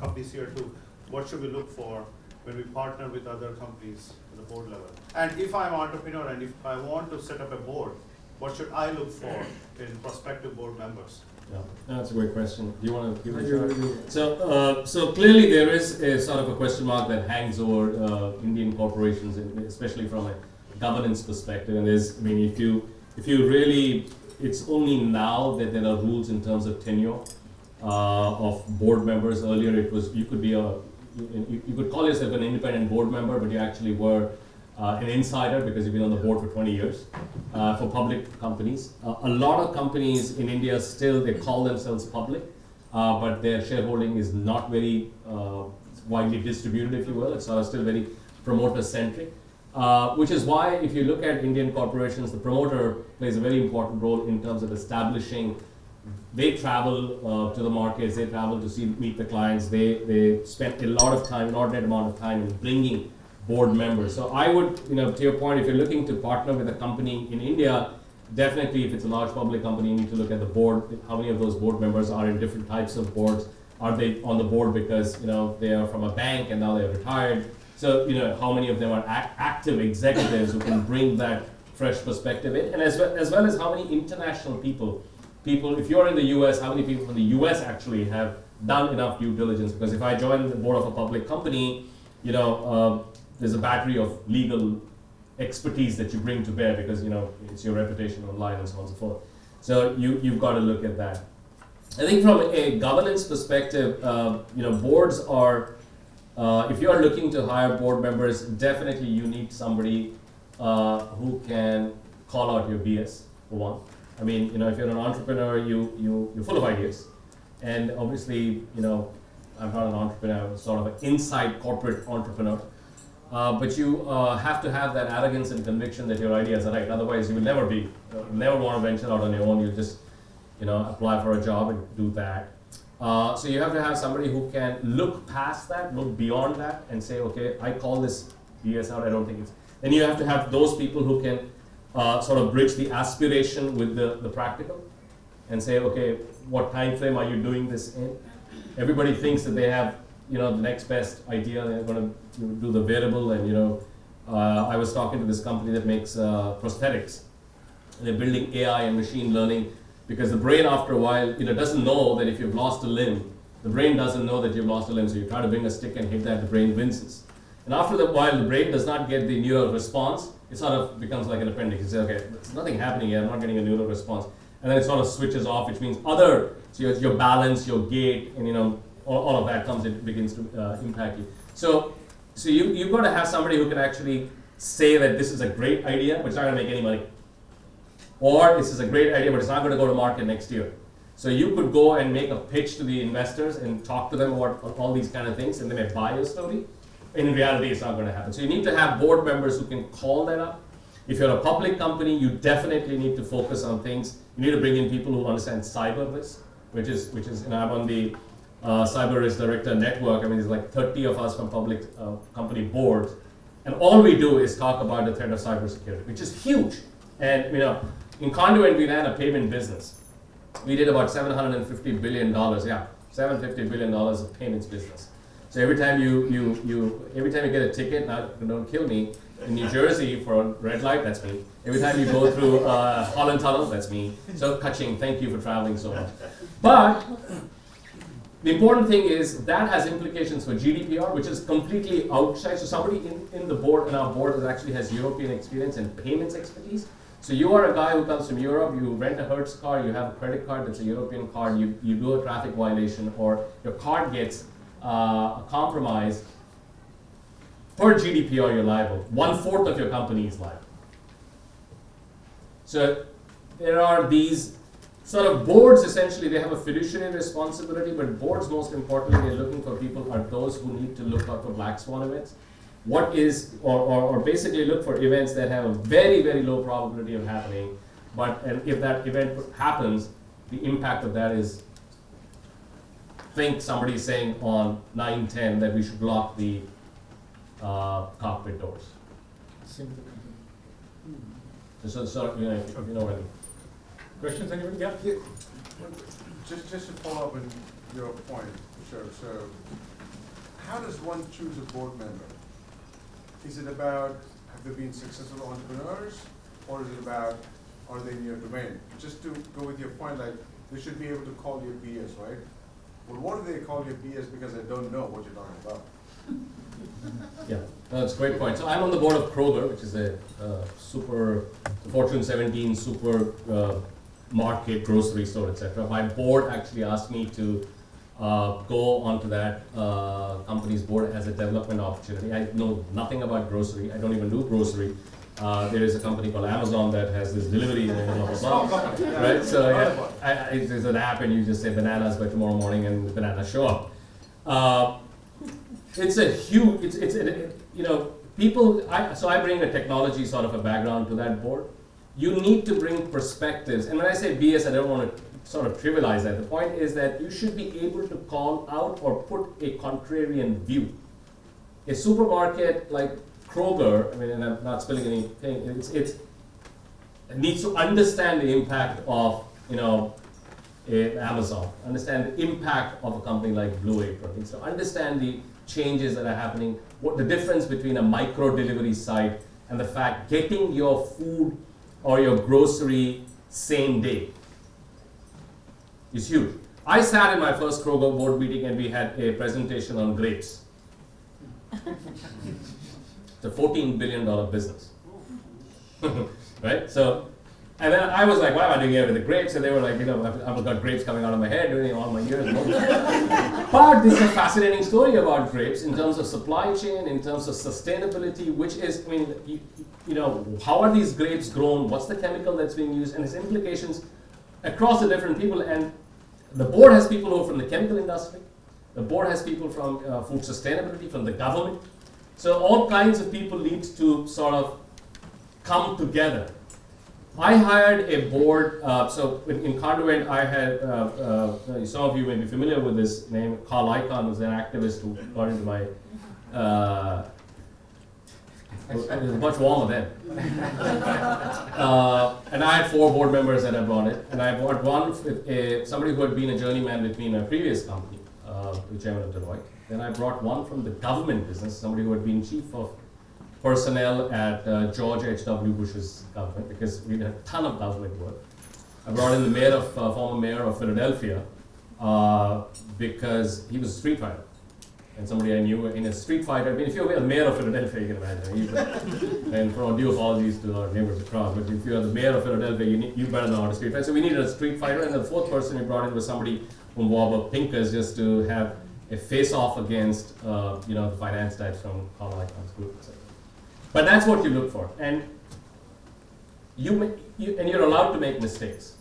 companies here too. What should we look for when we partner with other companies at the board level? And if I'm an entrepreneur and if I want to set up a board, what should I look for in prospective board members? Yeah, that's a great question. Do you want to give it a shot? So clearly there is a sort of a question mark that hangs over Indian corporations, especially from a governance perspective. And there's, if you really, it's only now that there are rules in terms of tenure of board members. Earlier, it was you could call yourself an independent board member, but you actually were an insider because you've been on the board for 20 years for public companies. A lot of companies in India still, they call themselves public, but their shareholding is not very widely distributed, if you will. It's still very promoter-centric, which is why if you look at Indian corporations, the promoter plays a very important role in terms of establishing. They travel to the markets, they travel to meet the clients, they spend a lot of time, inordinate amount of time in bringing board members. So I would, to your point, if you're looking to partner with a company in India, definitely if it's a large public company, you need to look at the board, how many of those board members are in different types of boards. Are they on the board because, they are from a bank and now they're retired? So, how many of them are active executives who can bring that fresh perspective in? And as well as how many international people, if you're in the US, how many people from the US actually have done enough due diligence? Because if I join the board of a public company, there's a battery of legal expertise that you bring to bear because it's your reputation online and so on and so forth. So you've got to look at that. I think from a governance perspective, boards are, if you are looking to hire board members, definitely you need somebody who can call out your BS, for one. If you're an entrepreneur, you're full of ideas. And obviously, I'm not an entrepreneur, I'm sort of an inside corporate entrepreneur. But you have to have that arrogance and conviction that your ideas are right. Otherwise, you will never want to venture out on your own. You'll just, apply for a job and do that. So you have to have somebody who can look past that, look beyond that, and say, okay, I call this BS out. I don't think it's. Then you have to have those people who can sort of bridge the aspiration with the practical, and say, okay, what time frame are you doing this in? Everybody thinks that they have, the next best idea. They're going to do the wearable, and I was talking to this company that makes prosthetics. And they're building AI and machine learning because the brain, after a while, doesn't know that if you've lost a limb, the brain doesn't know that you've lost a limb. So you try to bring a stick and hit that, the brain winces. And after a while, the brain does not get the neural response. It sort of becomes like an appendix. You say, okay, there's nothing happening here. I'm not getting a neural response. And then it sort of switches off, which means so your balance, your gait, and all of that begins to impact you. So you've got to have somebody who can actually say that this is a great idea, but it's not going to make any money. Or this is a great idea, but it's not going to go to market next year. So you could go and make a pitch to the investors and talk to them about all these kind of things, and they may buy your story. In reality, it's not going to happen. So you need to have board members who can call that up. If you're a public company, you definitely need to focus on things. You need to bring in people who understand cyber risk, which is I'm on the Cyber Risk Director Network. There's like 30 of us from public company boards, and all we do is talk about the threat of cybersecurity, which is huge. And in Conduent, we ran a payment business. We did about $750 billion. Yeah, $750 billion of payments business. So every time you get a ticket, now don't kill me, in New Jersey for a red light, that's me. Every time you go through Holland Tunnel, that's me. So Kaching, thank you for traveling so much. But the important thing is that has implications for GDPR, which is completely outside. So somebody in the board, in our board, that actually has European experience and payments expertise. So you are a guy who comes from Europe, you rent a Hertz car, you have a credit card that's a European card, you do a traffic violation, or your card gets compromised. Per GDPR, you're liable. 1/4 of your company is liable. So there are these sort of boards, essentially, they have a fiduciary responsibility, but boards, most importantly, they're looking for people are those who need to look out for black swan events. Or basically look for events that have a very, very low probability of happening, and if that event happens, the impact of that is, think somebody saying on 9/10 that we should lock the cockpit doors. So you know what I mean. Questions, anybody? Yeah? Just to follow up on your point, sure. So, how does one choose a board member? Is it about have they been successful entrepreneurs, or is it about are they in your domain? Just to go with your point, like they should be able to call you BS, right? Well, what do they call you BS because they don't know what you're talking about? Yeah, that's a great point. So I'm on the board of Kroger, which is a Fortune 17 super market grocery store, etc. My board actually asked me to go onto that company's board as a development opportunity. I know nothing about grocery. I don't even do grocery. There is a company called Amazon that has this delivery and blah, blah, blah. Right? So yeah, there's an app and you just say bananas by tomorrow morning and bananas show up. It's a huge, you know, people, so I bring a technology sort of a background to that board. You need to bring perspectives. And when I say BS, I don't want to sort of trivialize that. The point is that you should be able to call out or put a contrarian view. A supermarket like Kroger, I mean, and I'm not spilling anything, it needs to understand the impact of, you know, Amazon, understand the impact of a company like Blue Apron. It needs to understand the changes that are happening, what the difference between a micro delivery site and the fact getting your food or your grocery same day is huge. I sat in my first Kroger board meeting and we had a presentation on grapes. It's a $14 billion business. Right? So, and then I was like, what am I doing here with the grapes? And they were like, you know, I've got grapes coming out of my head during all my years. But this is a fascinating story about grapes in terms of supply chain, in terms of sustainability, which is, I mean, you know, how are these grapes grown? What's the chemical that's being used? And its implications across the different people. And the board has people who are from the chemical industry. The board has people from food sustainability, from the government. So all kinds of people need to sort of come together. I hired a board, so in Conduent I had, some of you may be familiar with this name, Carl Icahn was an activist who got into my, it was much warmer then. And I had 4 board members that I brought it, and I brought one, somebody who had been a journeyman with me in a previous company, the chairman of Deloitte. Then I brought one from the government business, somebody who had been chief of personnel at George H.W. Bush's government, because we had a ton of government work. I brought in the mayor of, former mayor of Philadelphia, because he was a street fighter. And somebody I knew in a street fighter, I mean, if you're the mayor of Philadelphia, you can imagine. And for all due apologies to our neighbors across, but if you're the mayor of Philadelphia, you better know how to street fight. So we needed a street fighter, and the 4th person we brought in was somebody from Warburg Pincus, just to have a face-off against, you know, the finance types from Carl Icahn's group, etc. But that's what you look for, and you're allowed to make mistakes,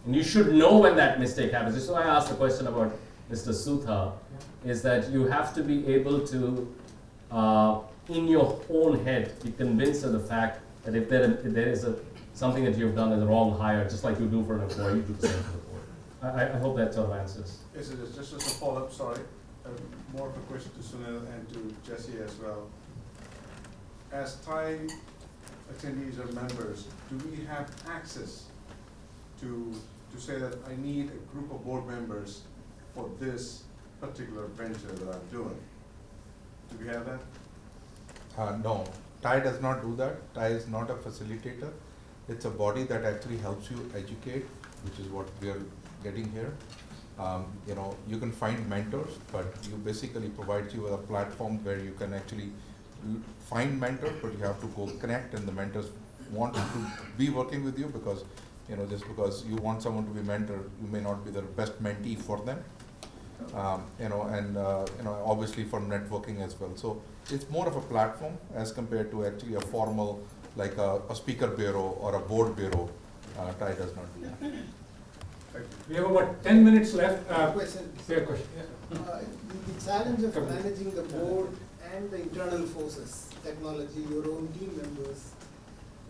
and you should know when that mistake happens. This is why I asked the question about Mr. Sutha, is that you have to be able to, in your own head, be convinced of the fact that if there is something that you've done as a wrong hire, just like you do for an employee, you do the same for the board. I hope that sort of answers. Yes, it is. Just as a follow-up, sorry, more of a question to Sunil and to Jesse as well. As TiE attendees or members, do we have access to say that I need a group of board members for this particular venture that I'm doing? Do we have that? No, TiE does not do that. TiE is not a facilitator. It's a body that actually helps you educate, which is what we are getting here. You know, you can find mentors, but you basically provides you with a platform where you can actually find mentors, but you have to go connect, and the mentors want to be working with you, because, you know, just because you want someone to be mentor, you may not be the best mentee for them. You know, and you know, obviously for networking as well. So it's more of a platform as compared to actually a formal, like a speaker bureau or a board bureau. TiE does not do that. We have about 10 minutes left. Question. Say a question. Yeah. The challenge of managing the board and the internal forces, technology, your own team members,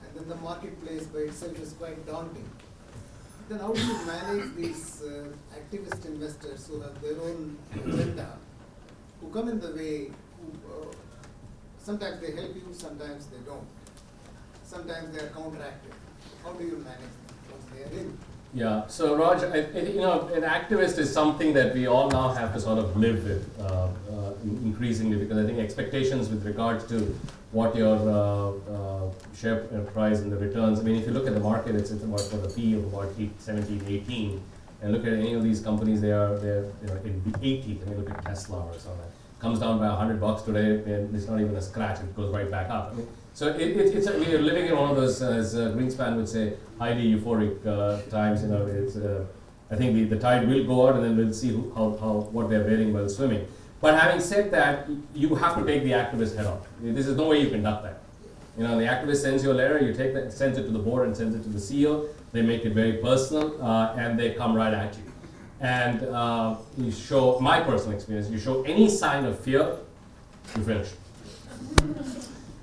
and then the marketplace by itself is quite daunting. Then how do you manage these activist investors who have their own agenda, who come in the way, who sometimes they help you, sometimes they don't. Sometimes they are counteractive. How do you manage them? they are in. Yeah, so Raj, you know, an activist is something that we all now have to sort of live with increasingly, because I think expectations with regards to what your share price and the returns, I mean, if you look at the market, it's about what a P of about 17, 18, and look at any of these companies, they're you know, in the 80s. I mean, look at Tesla or something. Comes down by $100 today, and it's not even a scratch, it goes right back up. I mean, so we're living in one of those, as Greenspan would say, highly euphoric times. You know, it's I think the tide will go out, and then we'll see what they're wearing while swimming. But having said that, you have to take the activist head on. This is no way you can duck that. You know, the activist sends you a letter, you take that, sends it to the board, and sends it to the CEO. They make it very personal, and they come right at you. And you show, my personal experience, you show any sign of fear, you finish.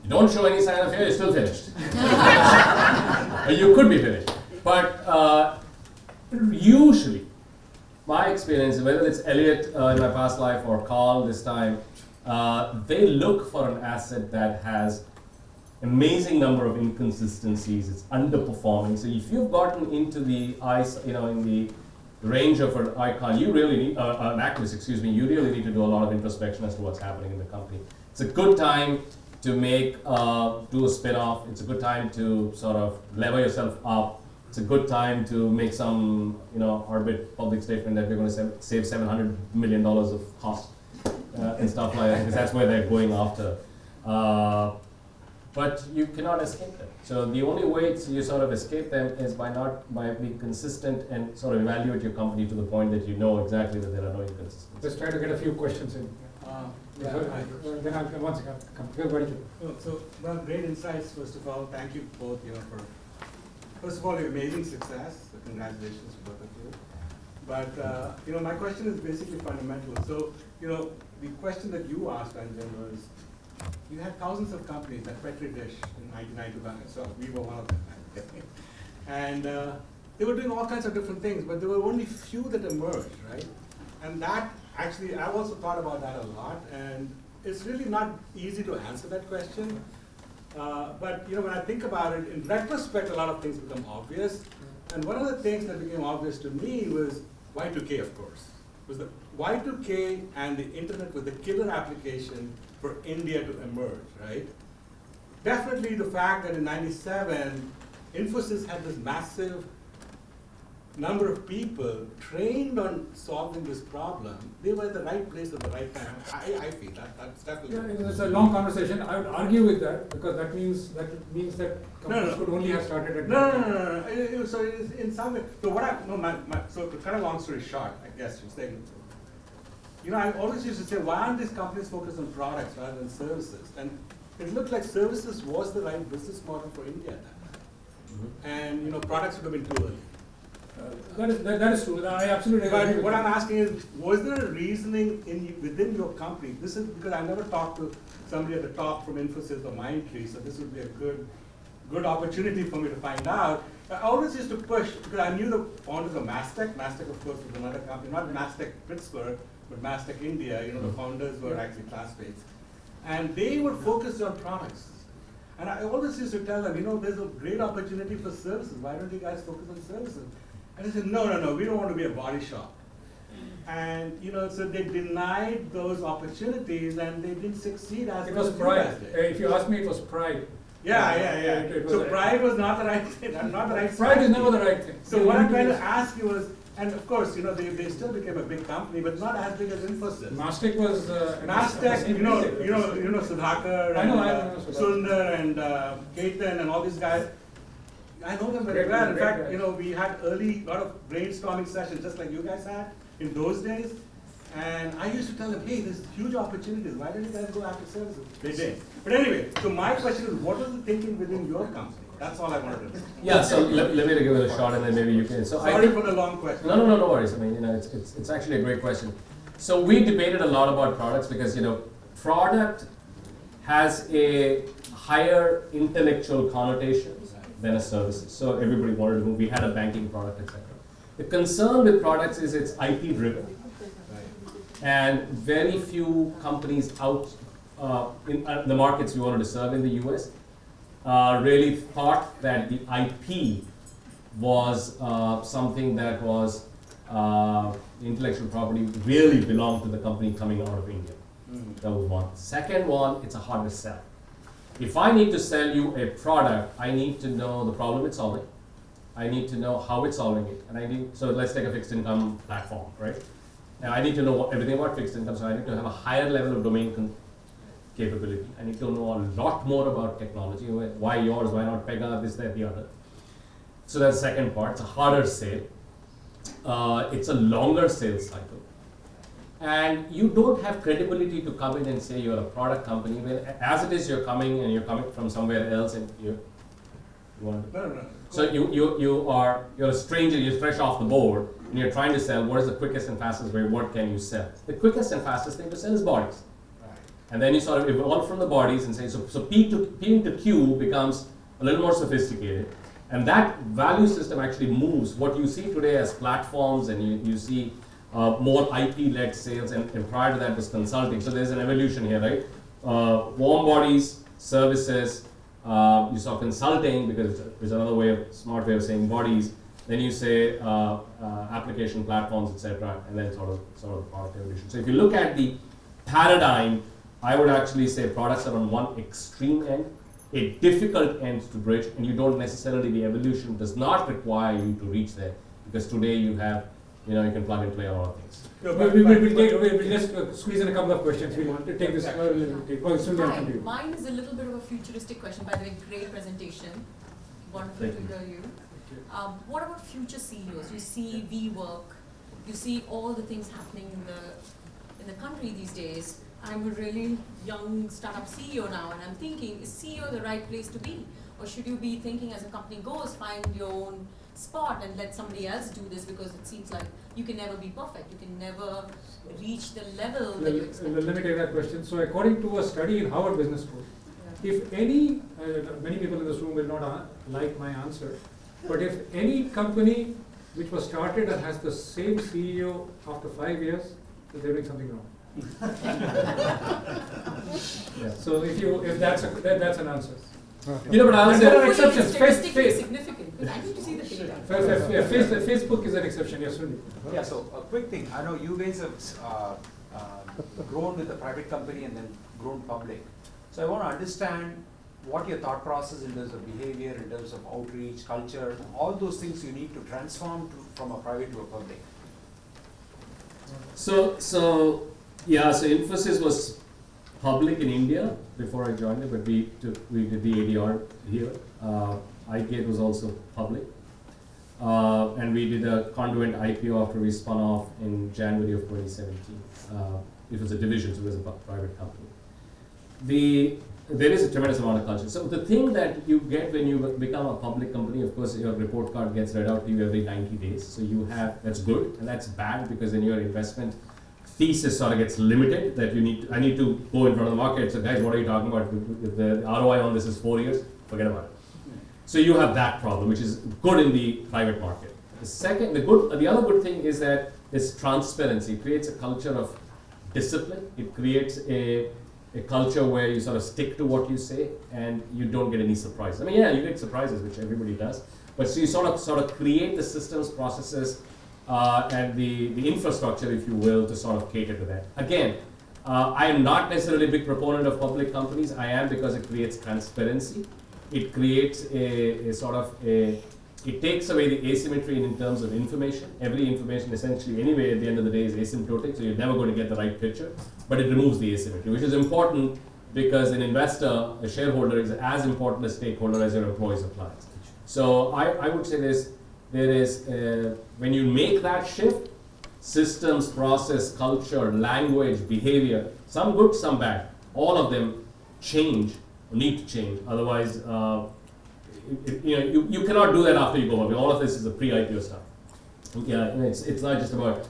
You don't show any sign of fear, you're still finished. Or you could be finished. But usually, my experience, whether it's Elliot in my past life or Carl this time, they look for an asset that has amazing number of inconsistencies, it's underperforming. So if you've gotten into the in the range of an icon, you really need, an activist, excuse me, you really need to do a lot of introspection as to what's happening in the company. It's a good time to do a spin-off. It's a good time to sort of lever yourself up. It's a good time to make some, orbit public statement that we're going to save $700 million of cost and stuff like that, because that's where they're going after. But you cannot escape them. So the only way you sort of escape them is by being consistent and sort of evaluate your company to the point that you know exactly that there are no inconsistencies. Let's try to get a few questions in. Then I'll once again come. So, well, great insights. First of all, thank you both for first of all your amazing success. So congratulations to both of you. But my question is basically fundamental. So the question that you asked, Anjan, was you had thousands of companies like Petri Dish in 1992, so we were one of them. And they were doing all kinds of different things, but there were only few that emerged, right? And that actually, I've also thought about that a lot, and it's really not easy to answer that question. But when I think about it, in retrospect, a lot of things become obvious. And one of the things that became obvious to me was Y2K, of course. Was the Y2K and the internet was the killer application for India to emerge, right? Definitely the fact that in '97, InfoSys had this massive number of people trained on solving this problem. They were at the right place at the right time. I feel that's definitely. Yeah, it's a long conversation. I would argue with that, because that means that companies could only have started at No. So in some way, so to cut a long story short, I guess you're saying. I always used to say, why aren't these companies focused on products rather than services? And it looked like services was the right business model for India at that time. Mm-hmm. And products would have been too early. That is true. I absolutely agree. But what I'm asking is, was there a reasoning within your company? This is because I never talked to somebody at the top from InfoSys or MindTree, so this would be a good opportunity for me to find out. I always used to push, because I knew the founders of Mastech. Mastech, of course, was another company, not Mastech Pittsburgh, but Mastech India. The founders were actually classmates. And they were focused on products. And I always used to tell them, there's a great opportunity for services. Why don't you guys focus on services? And they said, no, we don't want to be a body shop. And, so they denied those opportunities, and they didn't succeed as it was pride. If you ask me, it was pride. Yeah. So pride was not the right thing, not the right Pride is never the right thing. So what I'm trying to ask you was, and of course, they still became a big company, but not as big as InfoSys. Mastech was Mastech, Sudhakar and Sundar and Ketan and all these guys. I know them very well. In fact, we had lot of brainstorming sessions, just like you guys had in those days. And I used to tell them, hey, there's huge opportunities. Why don't you guys go after services? They did. But anyway, so my question is, what was the thinking within your company? That's all I wanted to know. Yeah, so let me give it a shot, and then maybe you can. So Sorry for the long question. No worries. I mean, it's actually a great question. So we debated a lot about products because, product has a higher intellectual connotation than a service. So everybody wanted to move. We had a banking product, etc. The concern with products is it's IP driven. And very few companies out in the markets we wanted to serve in the US really thought that the IP was something that was intellectual property really belonged to the company coming out of India. That was one. Second one, it's a harder sell. If I need to sell you a product, I need to know the problem it's solving. I need to know how it's solving it. And so let's take a fixed income platform, right? And I need to know everything about fixed income, so I need to have a higher level of domain capability. I need to know a lot more about technology. Why yours, why not Pega, this, that, the other. So that's the second part. It's a harder sale. It's a longer sales cycle. And you don't have credibility to come in and say you're a product company. Well, as it is, you're coming from somewhere else, and you want to. No. So you're a stranger. You're fresh off the board, and you're trying to sell. What is the quickest and fastest way? What can you sell? The quickest and fastest thing to sell is bodies. Right. And then you sort of evolve from the bodies and say, so P into Q becomes a little more sophisticated. And that value system actually moves. What you see today as platforms, and you see more IP-led sales, and prior to that was consulting. So there's an evolution here, right? Warm bodies, services, you saw consulting, because there's another smart way of saying bodies. Then you say application platforms, etc., and then sort of the product evolution. So if you look at the paradigm, I would actually say products are on one extreme end, a difficult end to bridge, and you don't necessarily, the evolution does not require you to reach there, because today you have, you can plug and play a lot of things. We'll just squeeze in a couple of questions. We want to take this. Hi, mine is a little bit of a futuristic question. By the way, great presentation. Wonderful to hear you. What about future CEOs? You see WeWork, you see all the things happening in the country these days. I'm a really young startup CEO now, and I'm thinking, is CEO the right place to be? Or should you be thinking, as a company goes, find your own spot and let somebody else do this, because it seems like you can never be perfect. You can never reach the level that you expect. Let me take that question. So according to a study in Harvard Business School, if any, many people in this room will not like my answer, but if any company which was started and has the same CEO after 5 years, they're doing something wrong. So if that's an answer. But I'll there are say exceptions. Statistically significant, because I need to see the data. Facebook is an exception, yes, Sunil. Yeah, so a quick thing. I know you guys have grown with a private company and then grown public. So I want to understand what your thought process in terms of behavior, in terms of outreach, culture, all those things you need to transform from a private to a public. So InfoSys was public in India before I joined it, but we did the ADR here. iGate was also public. And we did a Conduent IPO after we spun off in January of 2017. It was a division, so it was a private company. There is a tremendous amount of culture. So the thing that you get when you become a public company, of course, your report card gets read out to you every 90 days. So that's good, and that's bad, because then your investment thesis sort of gets limited, that I need to go in front of the market. So guys, what are you talking about? The ROI on this is 4 years, forget about it. So you have that problem, which is good in the private market. The other good thing is that it's transparency. It creates a culture of discipline. It creates a culture where you sort of stick to what you say and you don't get any surprises. I mean, yeah, you get surprises, which everybody does, but so you sort of create the systems, processes, and the infrastructure, if you will, to sort of cater to that. Again, I am not necessarily a big proponent of public companies. I am, because it creates transparency. It creates it takes away the asymmetry in terms of information. Every information essentially anyway at the end of the day is asymptotic, so you're never going to get the right picture, but it removes the asymmetry, which is important, because an investor, a shareholder, is as important a stakeholder as your employees or clients. So I would say there is when you make that shift, systems, process, culture, language, behavior, some good, some bad, all of them change or need to change. Otherwise, you cannot do that after you go public. All of this is the pre-IPO stuff. Yeah, it's not just about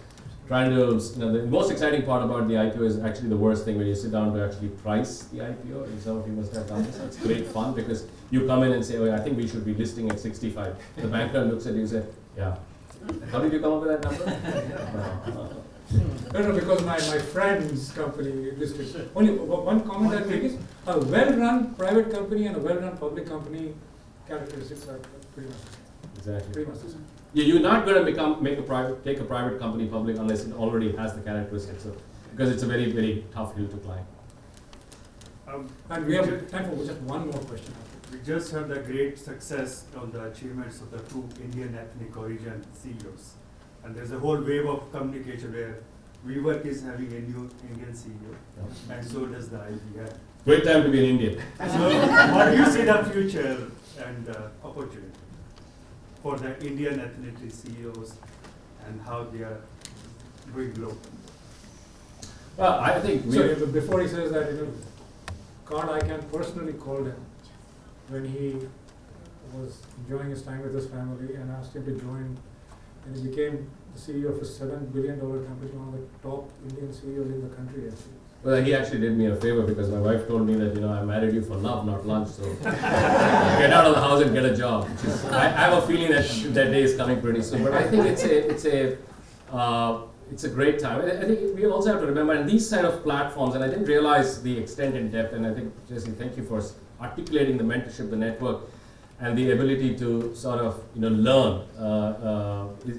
trying to. The most exciting part about the IPO is actually the worst thing, when you sit down to actually price the IPO. And some of you must have done this. It's great fun, because you come in and say, "Oh, I think we should be listing at 65." The banker looks at you and says, "Yeah." How did you come up with that number? No, because my friend's company listed. Only one comment I'll make is, a well-run private company and a well-run public company characteristics are pretty much the same. Exactly. Pretty much the same. You're not going to take a private company public unless it already has the characteristics of, because it's a very, very tough hill to climb. And we have time for just one more question. We just had the great success on the achievements of the 2 Indian ethnic origin CEOs. And there's a whole wave of communication where WeWork is having a new Indian CEO, and so does the IBM. Great time to be an Indian. So, what do you see the future and opportunity for the Indian ethnic CEOs and how they are going global? Well, I think So before he says that, Carl Icahn personally called him when he was enjoying his time with his family and asked him to join, and he became the CEO of a $7 billion company, one of the top Indian CEOs in the country, actually. Well, he actually did me a favor because my wife told me that, I married you for love, not lunch, so get out of the house and get a job. I have a feeling that that day is coming pretty soon. But I think it's a great time. I think we also have to remember, and these kind of platforms, and I didn't realize the extent and depth, and I think, Jesse, thank you for articulating the mentorship, the network, and the ability to sort of, learn.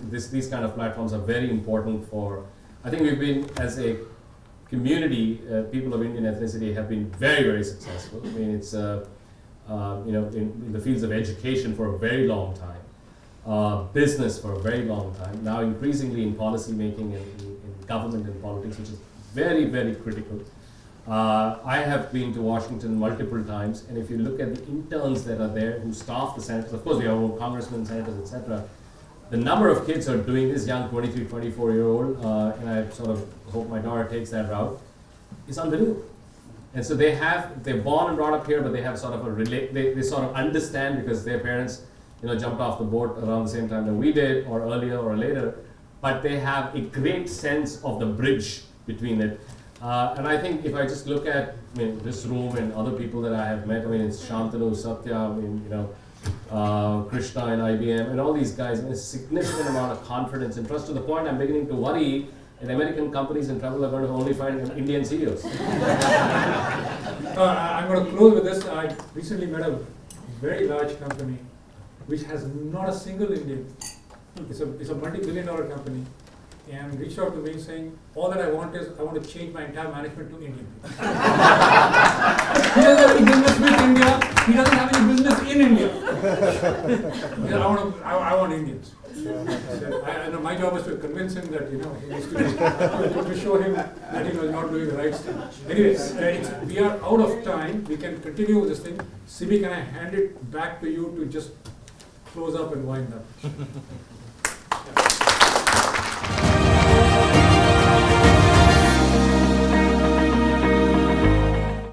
These kind of platforms are very important for, I think we've been, as a community, people of Indian ethnicity have been very, very successful. I mean, it's, in the fields of education for a very long time, business for a very long time, now increasingly in policy making and in government and politics, which is very, very critical. I have been to Washington multiple times, and if you look at the interns that are there who staff the senators, of course we have our own congressmen, senators, etc. The number of kids who are doing this, young 23, 24-year-old, and I sort of hope my daughter takes that route, is unbelievable. And so they're born and brought up here, but they have sort of they sort of understand because their parents, jumped off the boat around the same time that we did, or earlier or later, but they have a great sense of the bridge between it. And I think if I just look at this room and other people that I have met, it's Shantanu, Satya, Krishna and IBM, and all these guys, a significant amount of confidence and trust, to the point I'm beginning to worry that American companies in trouble are going to only find Indian CEOs. I'm going to close with this. I recently met a very large company which has not a single Indian. It's a multi-billion-dollar company, and reached out to me saying, all that I want to change my entire management to Indian. He doesn't have any business with India. He doesn't have any business in India. I want Indians. So my job is to convince him that he needs to show him that he was not doing the right stuff. Anyways, we are out of time. We can continue with this thing. Sibi, can I hand it back to you to just close up and wind up?